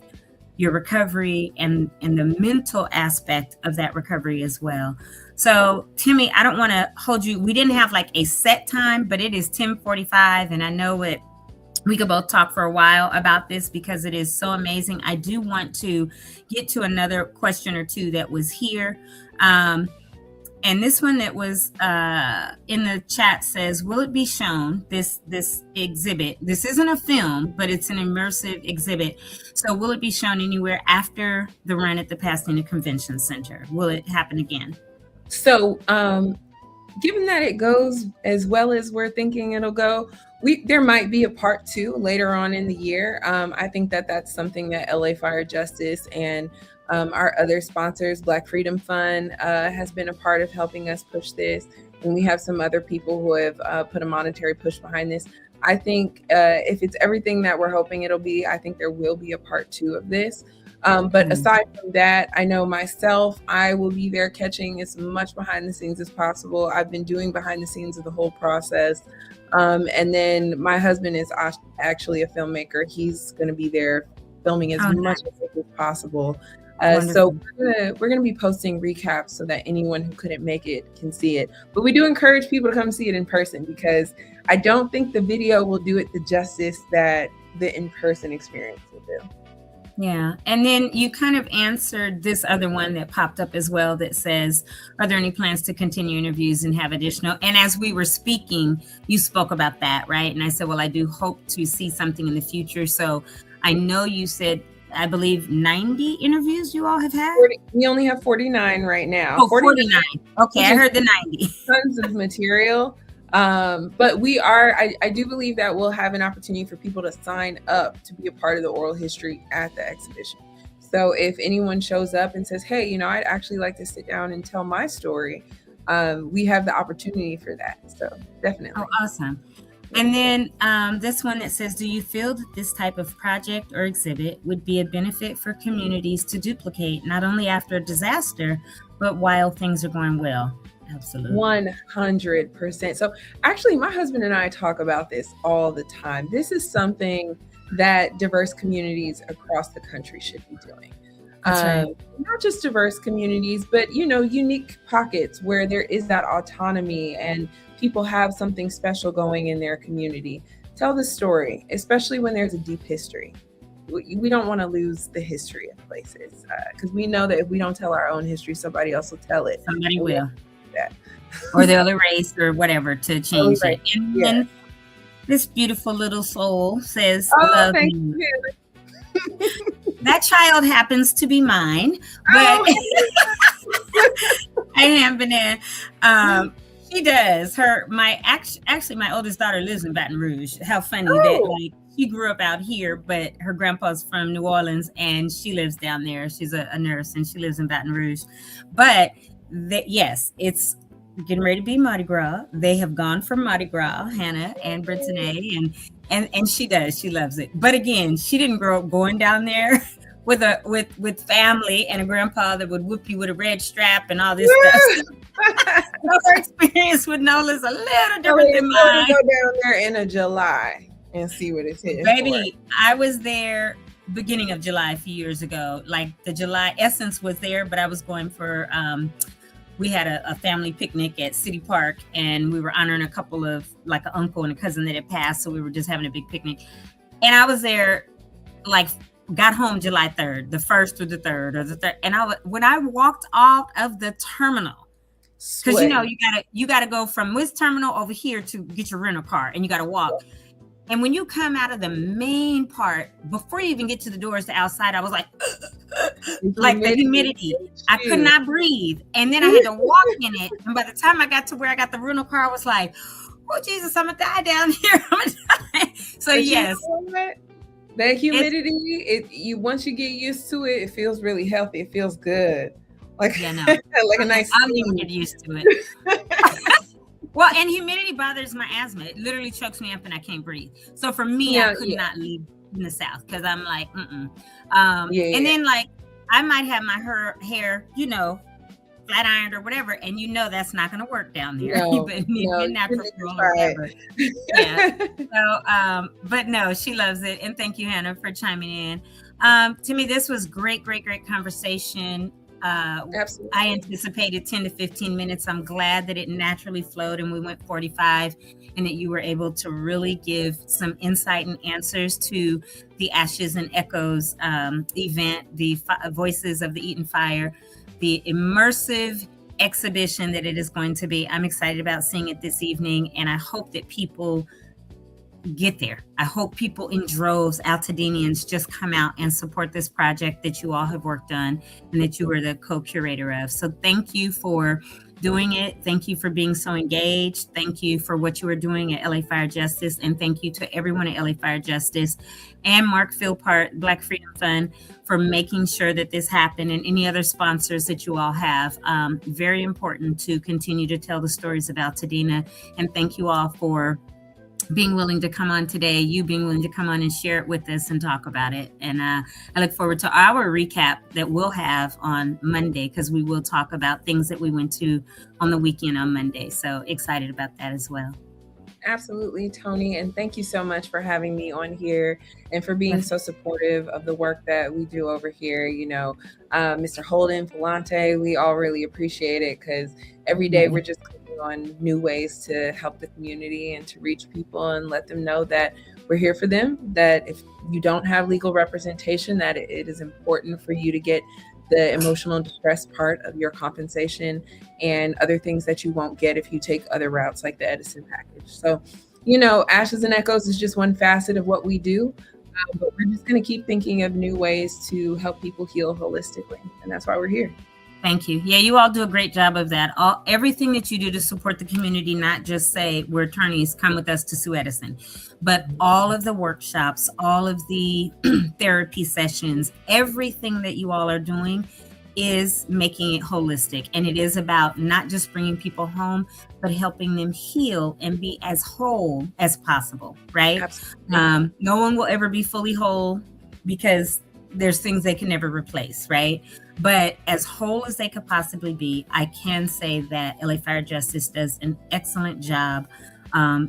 your recovery and the mental aspect of that recovery as well. So, Timme, I don't want to hold you. We didn't have like a set time, but it is 10:45, and I know it. We could both talk for a while about this because it is so amazing. I do want to get to another question or two that was here. And this one that was in the chat says, will it be shown, this exhibit? This isn't a film, but it's an immersive exhibit. So will it be shown anywhere after the run at the Pasadena Convention Center? Will it happen again? So given that it goes as well as we're thinking it'll go, there might be a part 2 later on in the year. I think that's something that LA Fire Justice and our other sponsors, Black Freedom Fund, has been a part of helping us push this. And we have some other people who have put a monetary push behind this. I think if it's everything that we're hoping it'll be, I think there will be a part 2 of this. But aside from that, I know myself, I will be there catching as much behind the scenes as possible. I've been doing behind the scenes of the whole process. And then my husband is actually a filmmaker. He's going to be there filming as much as possible. So we're gonna be posting recaps so that anyone who couldn't make it can see it. But we do encourage people to come see it in person, because I don't think the video will do it the justice that the in-person experience will do. Yeah. And then you kind of answered this other one that popped up as well that says, are there any plans to continue interviews and have additional? And as we were speaking, you spoke about that, right? And I said, well, I do hope to see something in the future. So I know you said, I believe 90 interviews you all have had? We only have 49 right now. Oh, 49. Okay, I heard the 90. Tons of material. But we are, I do believe that we'll have an opportunity for people to sign up to be a part of the oral history at the exhibition. So if anyone shows up and says, hey, I'd actually like to sit down and tell my story, we have the opportunity for that. So definitely. Oh, awesome. And then this one that says, do you feel that this type of project or exhibit would be a benefit for communities to duplicate, not only after a disaster, but while things are going well? Absolutely. 100%. So actually, my husband and I talk about this all the time. This is something that diverse communities across the country should be doing. Right. Not just diverse communities, but, unique pockets where there is that autonomy and people have something special going in their community. Tell the story, especially when there's a deep history. We don't want to lose the history of places, because we know that if we don't tell our own history, somebody else will tell it. Somebody will. Or they'll erase or whatever to change it. And then this beautiful little soul says, love thank me. You. That child happens to be mine, but I haven't been in. She does. Actually, my oldest daughter lives in Baton Rouge. How funny that she grew up out here, but her grandpa's from New Orleans and she lives down there. She's a nurse and she lives in Baton Rouge. But yes, it's getting ready to be Mardi Gras. They have gone for Mardi Gras, Hannah and Brittany, and she does. She loves it. But again, she didn't grow up going down there with family and a grandpa that would whoop you with a red strap and all this stuff. So her experience with NOLA is a little different than mine. Go down there in a July and see what it's hitting. Baby, I was there beginning of July a few years ago. Like the July Essence was there, but I was going for we had a family picnic at City Park, and we were honoring a couple of, like an uncle and a cousin that had passed. So we were just having a big picnic. And I was there, got home July 3rd, the 1st through the 3rd or the 3rd. And when I walked out of the terminal, because you gotta go from this terminal over here to get your rental car, and you gotta walk. And when you come out of the main part, before you even get to the doors to outside, I was like the humidity. I could not breathe. And then I had to walk in it. And by the time I got to where I got the rental car, I was like, oh, Jesus, I'm going to die down here. I'm gonna die. So, yes. That humidity, once you get used to it, it feels really healthy. It feels good. Like a nice I'll even get used to it. Well, and humidity bothers my asthma. It literally chokes me up and I can't breathe. So for me, I could not leave in the South because I'm like, And then I might have my hair, flat ironed or whatever, and that's not going to work down there. So, but no, she loves it. And thank you, Hannah, for chiming in. Timme, this was great conversation. Absolutely. I anticipated 10 to 15 minutes. I'm glad that it naturally flowed and we went 45, and that you were able to really give some insight and answers to the Ashes and Echoes event, the Voices of the Eaton Fire, the immersive exhibition that it is going to be. I'm excited about seeing it this evening, and I hope that people get there. I hope people in droves, Altadenians, just come out and support this project that you all have worked on and that you were the co-curator of. So thank you for doing it. Thank you for being so engaged. Thank you for what you are doing at LA Fire Justice. And thank you to everyone at LA Fire Justice and Mark Philpart, Black Freedom Fund, for making sure that this happened, and any other sponsors that you all have. Very important to continue to tell the stories of Altadena. And thank you all for being willing to come on today, you being willing to come on and share it with us and talk about it. And I look forward to our recap that we'll have on Monday, because we will talk about things that we went to on the weekend on Monday. So excited about that as well. Absolutely, Toni. And thank you so much for having me on here and for being so supportive of the work that we do over here. You know, Mr. Holden, Falante, we all really appreciate it because every day we're just clicking on new ways to help the community and to reach people and let them know that we're here for them, that if you don't have legal representation, that it is important for you to get the emotional distress part of your compensation and other things that you won't get if you take other routes like the Edison package. So, you know, Ashes and Echoes is just one facet of what we do, but we're just going to keep thinking of new ways to help people heal holistically. And that's why we're here. Thank you. Yeah, you all do a great job of that. Everything that you do to support the community, not just say we're attorneys, come with us to sue Edison, but all of the workshops, all of the therapy sessions, everything that you all are doing is making it holistic. And it is about not just bringing people home, but helping them heal and be as whole as possible, right? Absolutely. No one will ever be fully whole because there's things they can never replace, right? But as whole as they could possibly be, I can say that LA Fire Justice does an excellent job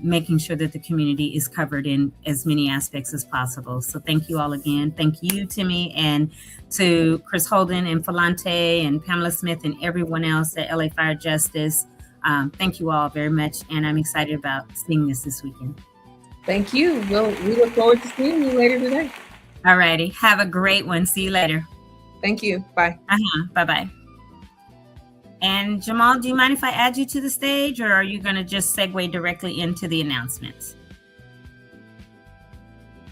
making sure that the community is covered in as many aspects as possible. So thank you all again. Thank you, Timme, and to Chris Holden and Falante and Pamela Smith and everyone else at LA Fire Justice. Thank you all very much. And I'm excited about seeing this weekend. Thank you. We look forward to seeing you later today. All righty. Have a great one. See you later. Thank you. Bye. Bye-bye. And Jamal, do you mind if I add you to the stage, or are you going to just segue directly into the announcements?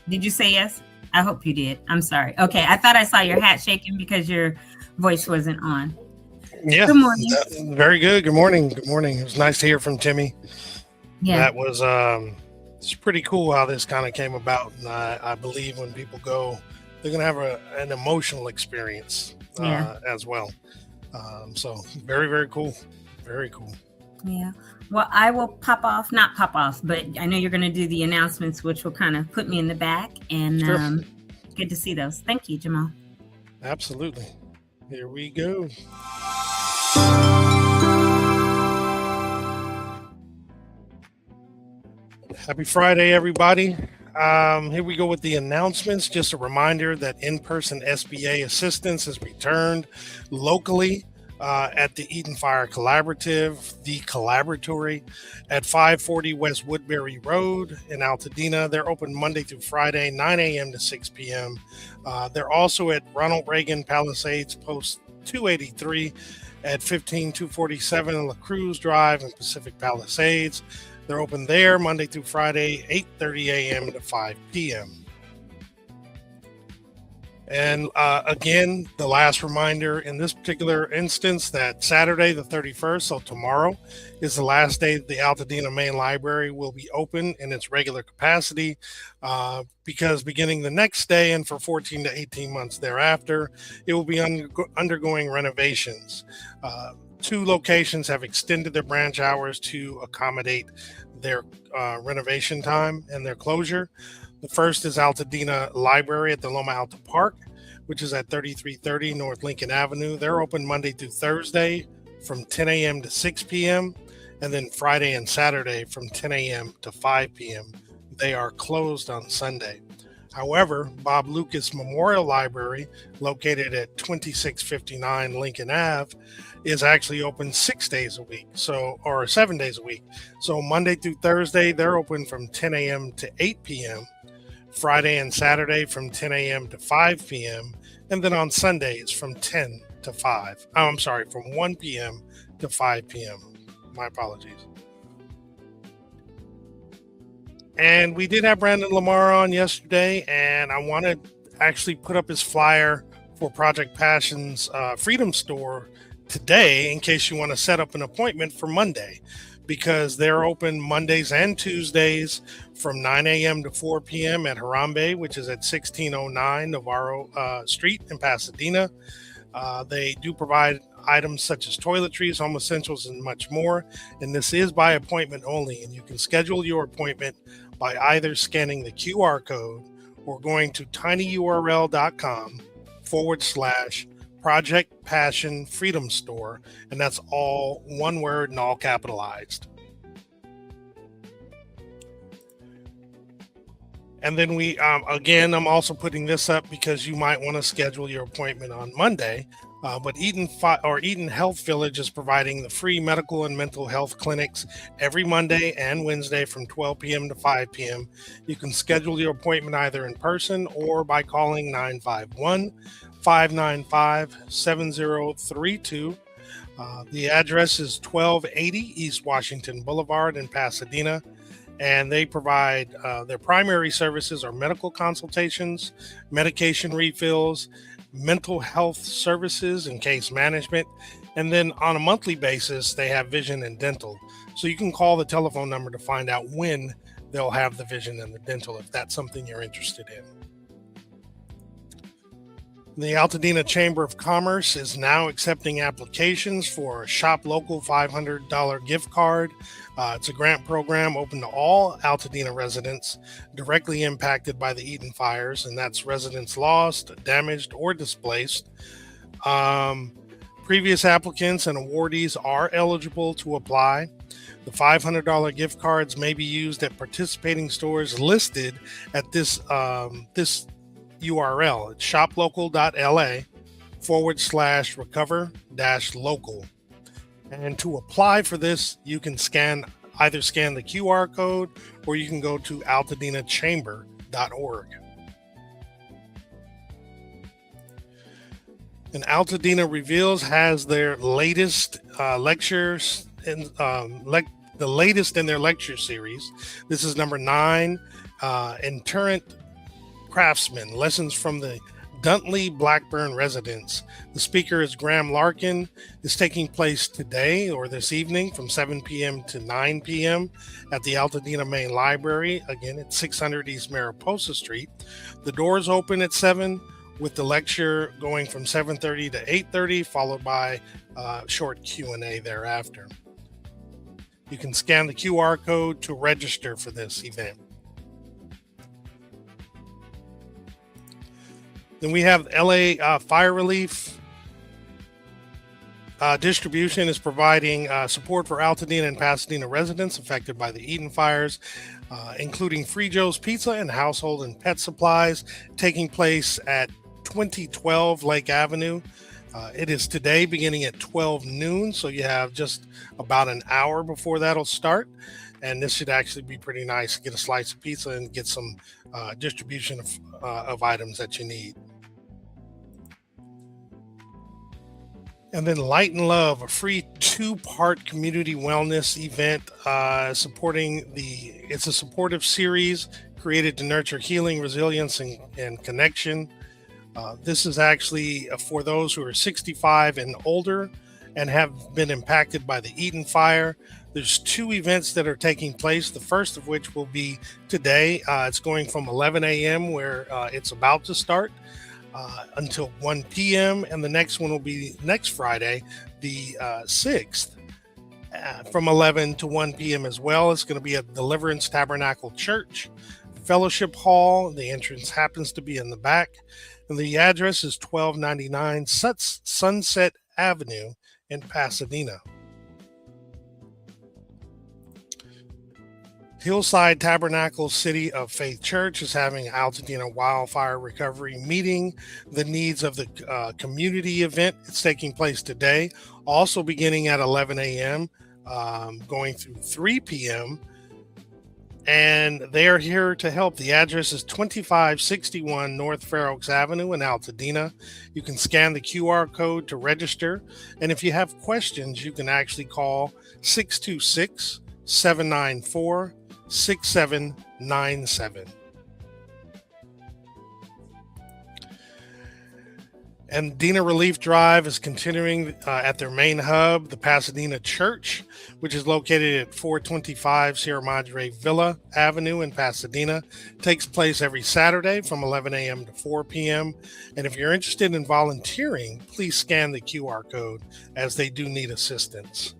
Did you say yes? I hope you did. I'm sorry. Okay. I thought I saw your hat shaking because your voice wasn't on. Yeah. Good morning. Very good. Good morning. Good morning. It was nice to hear from Timme. Yeah. That was, it's pretty cool how this kind of came about. And I believe when people go, they're going to have an emotional experience as well. So very, very cool. Very cool. Yeah. Well, I will not pop off, but I know you're going to do the announcements, which will kind of put me in the back, and Sure. Good to see those. Thank you, Jamal. Absolutely. Here we go. Happy Friday, everybody. Here we go with the announcements. Just a reminder that in-person SBA assistance is returned locally at the Eden Fire Collaborative, the Collaboratory, at 540 West Woodbury Road in Altadena. They're open Monday through Friday, 9 a.m. to 6 p.m. They're also at Ronald Reagan Palisades, Post 283 at 15247 La Cruz Drive in Pacific Palisades. They're open there Monday through Friday, 8:30 a.m. to 5 p.m. And again, the last reminder in this particular instance that Saturday, the 31st, so tomorrow, is the last day the Altadena Main Library will be open in its regular capacity because beginning the next day and for 14 to 18 months thereafter, it will be undergoing renovations. 2 locations have extended their branch hours to accommodate their renovation time and their closure. The first is Altadena Library at the Loma Alta Park, which is at 3330 North Lincoln Avenue. They're open Monday through Thursday from 10 a.m. to 6 p.m. and then Friday and Saturday from 10 a.m. to 5 p.m. They are closed on Sunday. However, Bob Lucas Memorial Library, located at 2659 Lincoln Ave, is actually open 6 days a week, or 7 days a week. So Monday through Thursday, they're open from 10 a.m. to 8 p.m. Friday and Saturday from 10 a.m. to 5 p.m. And then on Sundays from 10 to 5. From 1 p.m. to 5 p.m. My apologies. And we did have Brandon Lamar on yesterday, and I want to actually put up his flyer for Project Passion's Freedom Store today in case you want to set up an appointment for Monday, because they're open Mondays and Tuesdays from 9 a.m. to 4 p.m. at Harambe, which is at 1609 Navarro Street in Pasadena. They do provide items such as toiletries, home essentials, and much more. And this is by appointment only. And you can schedule your appointment by either scanning the QR code or going to tinyurl.com/Project Passion Freedom Store. And that's all one word and all capitalized. And then we, again, I'm also putting this up because you might want to schedule your appointment on Monday. But Eden Health Village is providing the free medical and mental health clinics every Monday and Wednesday from 12 p.m. to 5 p.m. You can schedule your appointment either in person or by calling 951-595-7032. The address is 1280 East Washington Boulevard in Pasadena. And they provide their primary services are medical consultations, medication refills, mental health services and case management. And then on a monthly basis, they have vision and dental. So you can call the telephone number to find out when they'll have the vision and the dental if that's something you're interested in. The Altadena Chamber of Commerce is now accepting applications for a Shop Local $500 gift card. It's a grant program open to all Altadena residents directly impacted by the Eden fires, and that's residents lost, damaged, or displaced. Previous applicants and awardees are eligible to apply. The $500 gift cards may be used at participating stores listed at this URL. It's shoplocal.la/recover-local. And to apply for this, you can either scan the QR code or you can go to altadenachamber.org. And Altadena Reveals has their latest lectures and the latest in their lecture series. This is number 9, Itinerant Craftsmen, Lessons from the Duntley Blackburn Residence. The speaker is Graham Larkin. It's taking place today or this evening from 7 p.m. to 9 p.m. at the Altadena Main Library. Again, it's 600 East Mariposa Street. The doors open at 7 with the lecture going from 7:30 to 8:30, followed by short Q&A thereafter. You can scan the QR code to register for this event. Then we have LA Fire Relief Distribution is providing support for Altadena and Pasadena residents affected by the Eden fires, including Free Joe's Pizza and household and pet supplies, taking place at 2012 Lake Avenue. It is today beginning at 12 noon, so you have just about an hour before that'll start. And this should actually be pretty nice. Get a slice of pizza and get some distribution of items that you need. And then Light and Love, a free 2-part community wellness event it's a supportive series created to nurture healing, resilience, and connection. This is actually for those who are 65 and older and have been impacted by the Eden fire. There's 2 events that are taking place, the first of which will be today. It's going from 11 a.m. where it's about to start until 1 p.m. And the next one will be next Friday, the 6th, from 11 to 1 p.m. as well. It's going to be at Deliverance Tabernacle Church, Fellowship Hall. The entrance happens to be in the back. And the address is 1299 Sunset Avenue in Pasadena. Hillside Tabernacle City of Faith Church is having an Altadena wildfire recovery meeting. The needs of the community event. It's taking place today, also beginning at 11 a.m., going through 3 p.m. And they are here to help. The address is 2561 North Fair Oaks Avenue in Altadena. You can scan the QR code to register. And if you have questions, you can actually call 626-794-6797. And Dena Relief Drive is continuing at their main hub, the Pasadena Church, which is located at 425 Sierra Madre Villa Avenue in Pasadena. It takes place every Saturday from 11 a.m. to 4 p.m. And if you're interested in volunteering, please scan the QR code as they do need assistance.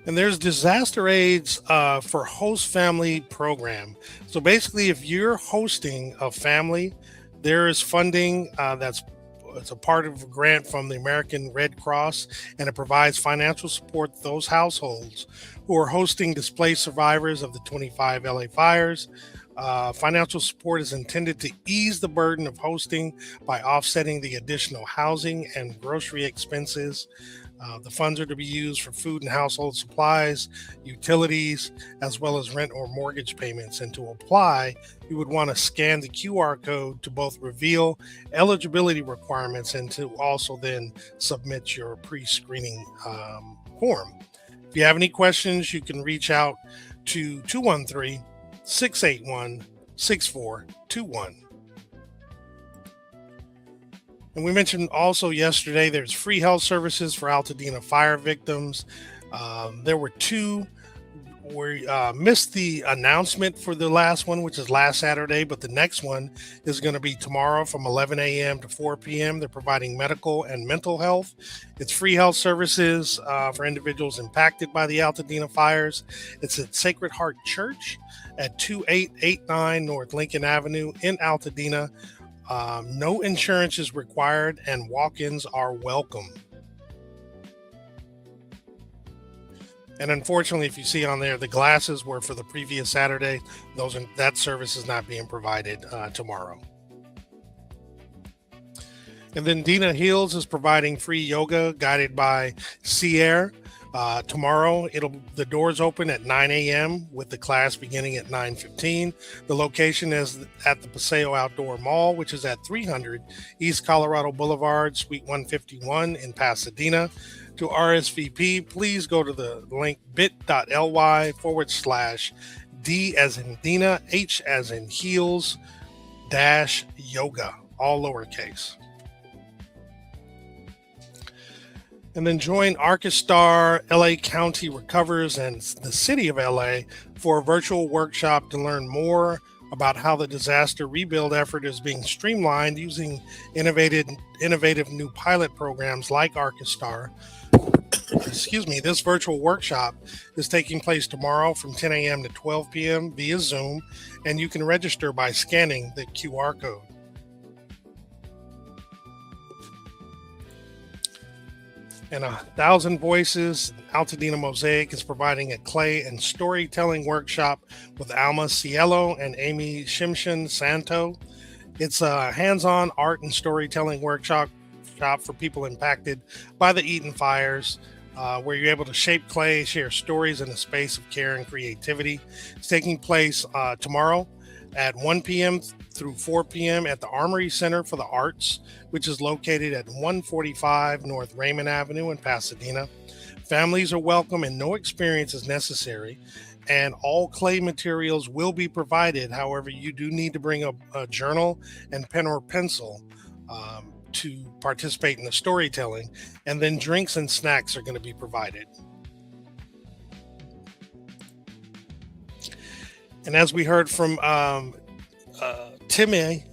And there's disaster aids for host family program. So basically, if you're hosting a family, there is funding that's It's a part of a grant from the American Red Cross, and it provides financial support to those households who are hosting displaced survivors of the 25 LA fires. Financial support is intended to ease the burden of hosting by offsetting the additional housing and grocery expenses. The funds are to be used for food and household supplies, utilities, as well as rent or mortgage payments. And to apply, you would want to scan the QR code to both reveal eligibility requirements and to also then submit your pre-screening form. If you have any questions, you can reach out to 213-681-6421. And we mentioned also yesterday there's free health services for Altadena fire victims. There were two. We missed the announcement for the last one, which is last Saturday, but the next one is going to be tomorrow from 11 a.m. to 4 p.m. They're providing medical and mental health. It's free health services for individuals impacted by the Altadena fires. It's at Sacred Heart Church at 2889 North Lincoln Avenue in Altadena. No insurance is required and walk-ins are welcome. And unfortunately, if you see on there, the glasses were for the previous Saturday. That service is not being provided tomorrow. And then Dina Heals is providing free yoga guided by Sierra. Tomorrow, the doors open at 9 a.m. with the class beginning at 9:15. The location is at the Paseo Outdoor Mall, which is at 300 East Colorado Boulevard, Suite 151 in Pasadena. To RSVP, please go to the link bit.ly/D as in Dina, H as in Heels, -yoga, all lowercase. And then join Archistar, LA County Recovers, and the City of LA for a virtual workshop to learn more about how the disaster rebuild effort is being streamlined using innovative new pilot programs like Archistar. Excuse me, this virtual workshop is taking place tomorrow from 10 a.m. to 12 p.m. via Zoom, and you can register by scanning the QR code. And 1,000 Voices, Altadena Mosaic is providing a clay and storytelling workshop with Alma Cielo and Amy Shimshin Santo. It's a hands-on art and storytelling workshop for people impacted by the Eaton fires, where you're able to shape clay, share stories in a space of care and creativity. It's taking place tomorrow at 1 p.m. through 4 p.m. at the Armory Center for the Arts, which is located at 145 North Raymond Avenue in Pasadena. Families are welcome and no experience is necessary, and all clay materials will be provided. However, you do need to bring a journal and pen or pencil to participate in the storytelling, and then drinks and snacks are going to be provided. And as we heard from Timme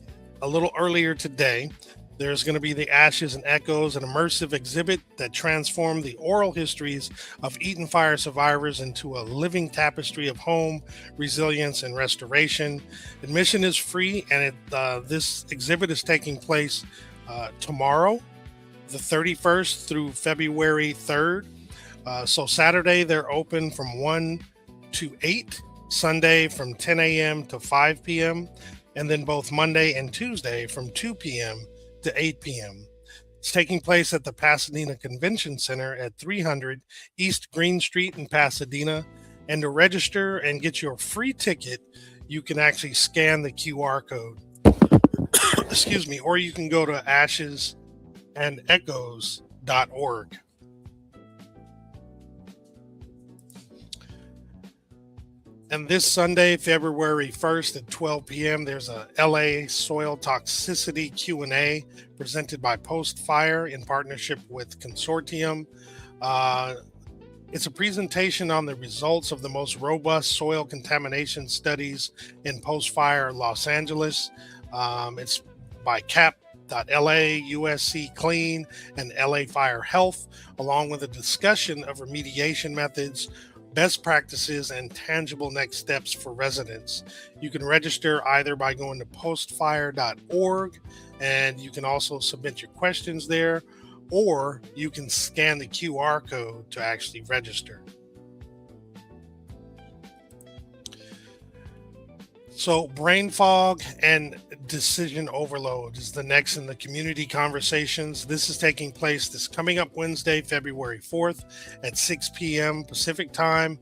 a little earlier today, there's going to be the Ashes and Echoes, an immersive exhibit that transformed the oral histories of Eaton fire survivors into a living tapestry of home, resilience, and restoration. Admission is free, and this exhibit is taking place tomorrow, the 31st through February 3rd. So Saturday, they're open from 1 to 8. Sunday from 10 a.m. to 5 p.m. and then both Monday and Tuesday from 2 p.m. to 8 p.m. It's taking place at the Pasadena Convention Center at 300 East Green Street in Pasadena. And to register and get your free ticket, you can actually scan the QR code. Excuse me, or you can go to ashesandechoes.org. And this Sunday, February 1st at 12 p.m., there's a LA Soil Toxicity Q&A presented by Post Fire in partnership with Consortium. It's a presentation on the results of the most robust soil contamination studies in post-fire Los Angeles. It's by CAP.LA, USC Clean, and LA Fire Health, along with a discussion of remediation methods, best practices and tangible next steps for residents. You can register either by going to postfire.org, and you can also submit your questions there, or you can scan the QR code to actually register. So brain fog and decision overload is the next in the community conversations. This is taking place this coming up Wednesday, February 4th at 6 p.m. Pacific time.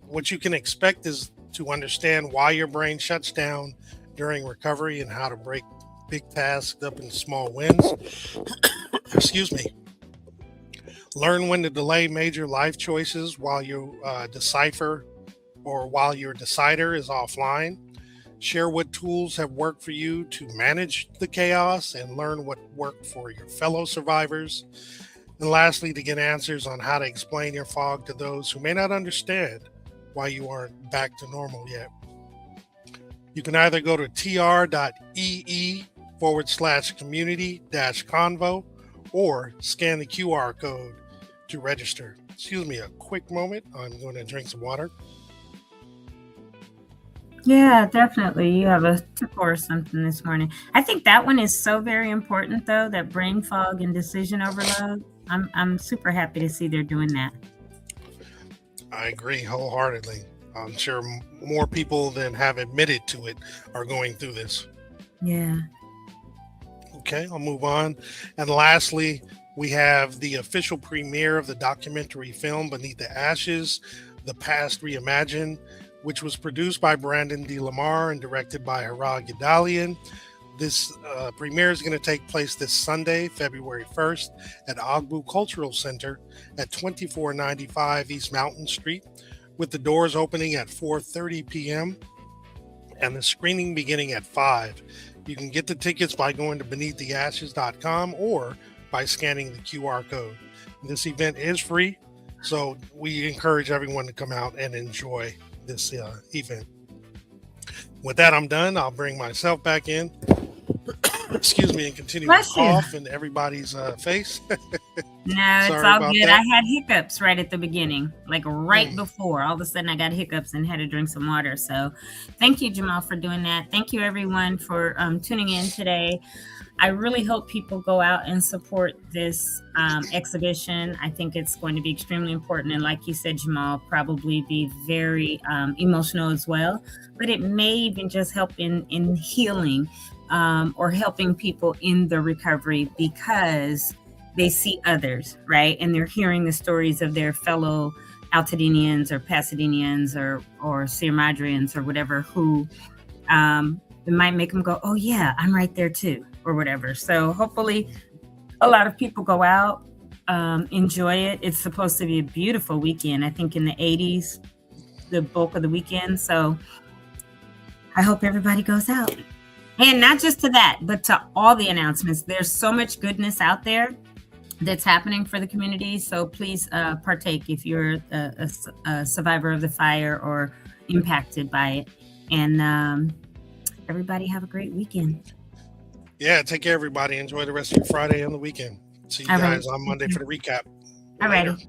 What you can expect is to understand why your brain shuts down during recovery and how to break big tasks up into small wins. Excuse me. Learn when to delay major life choices while you decipher or while your decider is offline. Share what tools have worked for you to manage the chaos and learn what worked for your fellow survivors. And lastly, to get answers on how to explain your fog to those who may not understand why you aren't back to normal yet. You can either go to tr.ee/community-convo or scan the QR code to register. Excuse me a quick moment. I'm going to drink some water. Yeah, definitely. You have a tip or something this morning. I think that one is so very important, though, that brain fog and decision overload. I'm super happy to see they're doing that. I agree wholeheartedly. I'm sure more people than have admitted to it are going through this. Yeah. Okay, I'll move on. And lastly, we have the official premiere of the documentary film Beneath the Ashes, The Past Reimagined, which was produced by Brandon D. Lamar and directed by Harag Gedalian. This premiere is going to take place this Sunday, February 1st at Agbu Cultural Center at 2495 East Mountain Street, with the doors opening at 4:30 p.m. and the screening beginning at 5. You can get the tickets by going to beneaththeashes.com or by scanning the QR code. This event is free, so we encourage everyone to come out and enjoy this event. With that, I'm done. I'll bring myself back in. Excuse me, and continue to cough in everybody's face. No, it's all good. I had hiccups right at the beginning, like right before. All of a sudden, I got hiccups and had to drink some water. So thank you, Jamal, for doing that. Thank you, everyone, for tuning in today. I really hope people go out and support this exhibition. I think it's going to be extremely important. And like you said, Jamal, probably be very emotional as well. But it may even just help in healing or helping people in the recovery, because they see others, right? And they're hearing the stories of their fellow Altadenians or Pasadenians or Sierra Madreans or whatever, who it might make them go, oh yeah, I'm right there too, or whatever. So hopefully a lot of people go out, enjoy it. It's supposed to be a beautiful weekend. I think in the 80s, the bulk of the weekend. So I hope everybody goes out. And not just to that, but to all the announcements. There's so much goodness out there that's happening for the community. So please partake if you're a survivor of the fire or impacted by it. And everybody have a great weekend. Yeah, take care, everybody. Enjoy the rest of your Friday and the weekend. See you guys on Monday for the recap. All righty.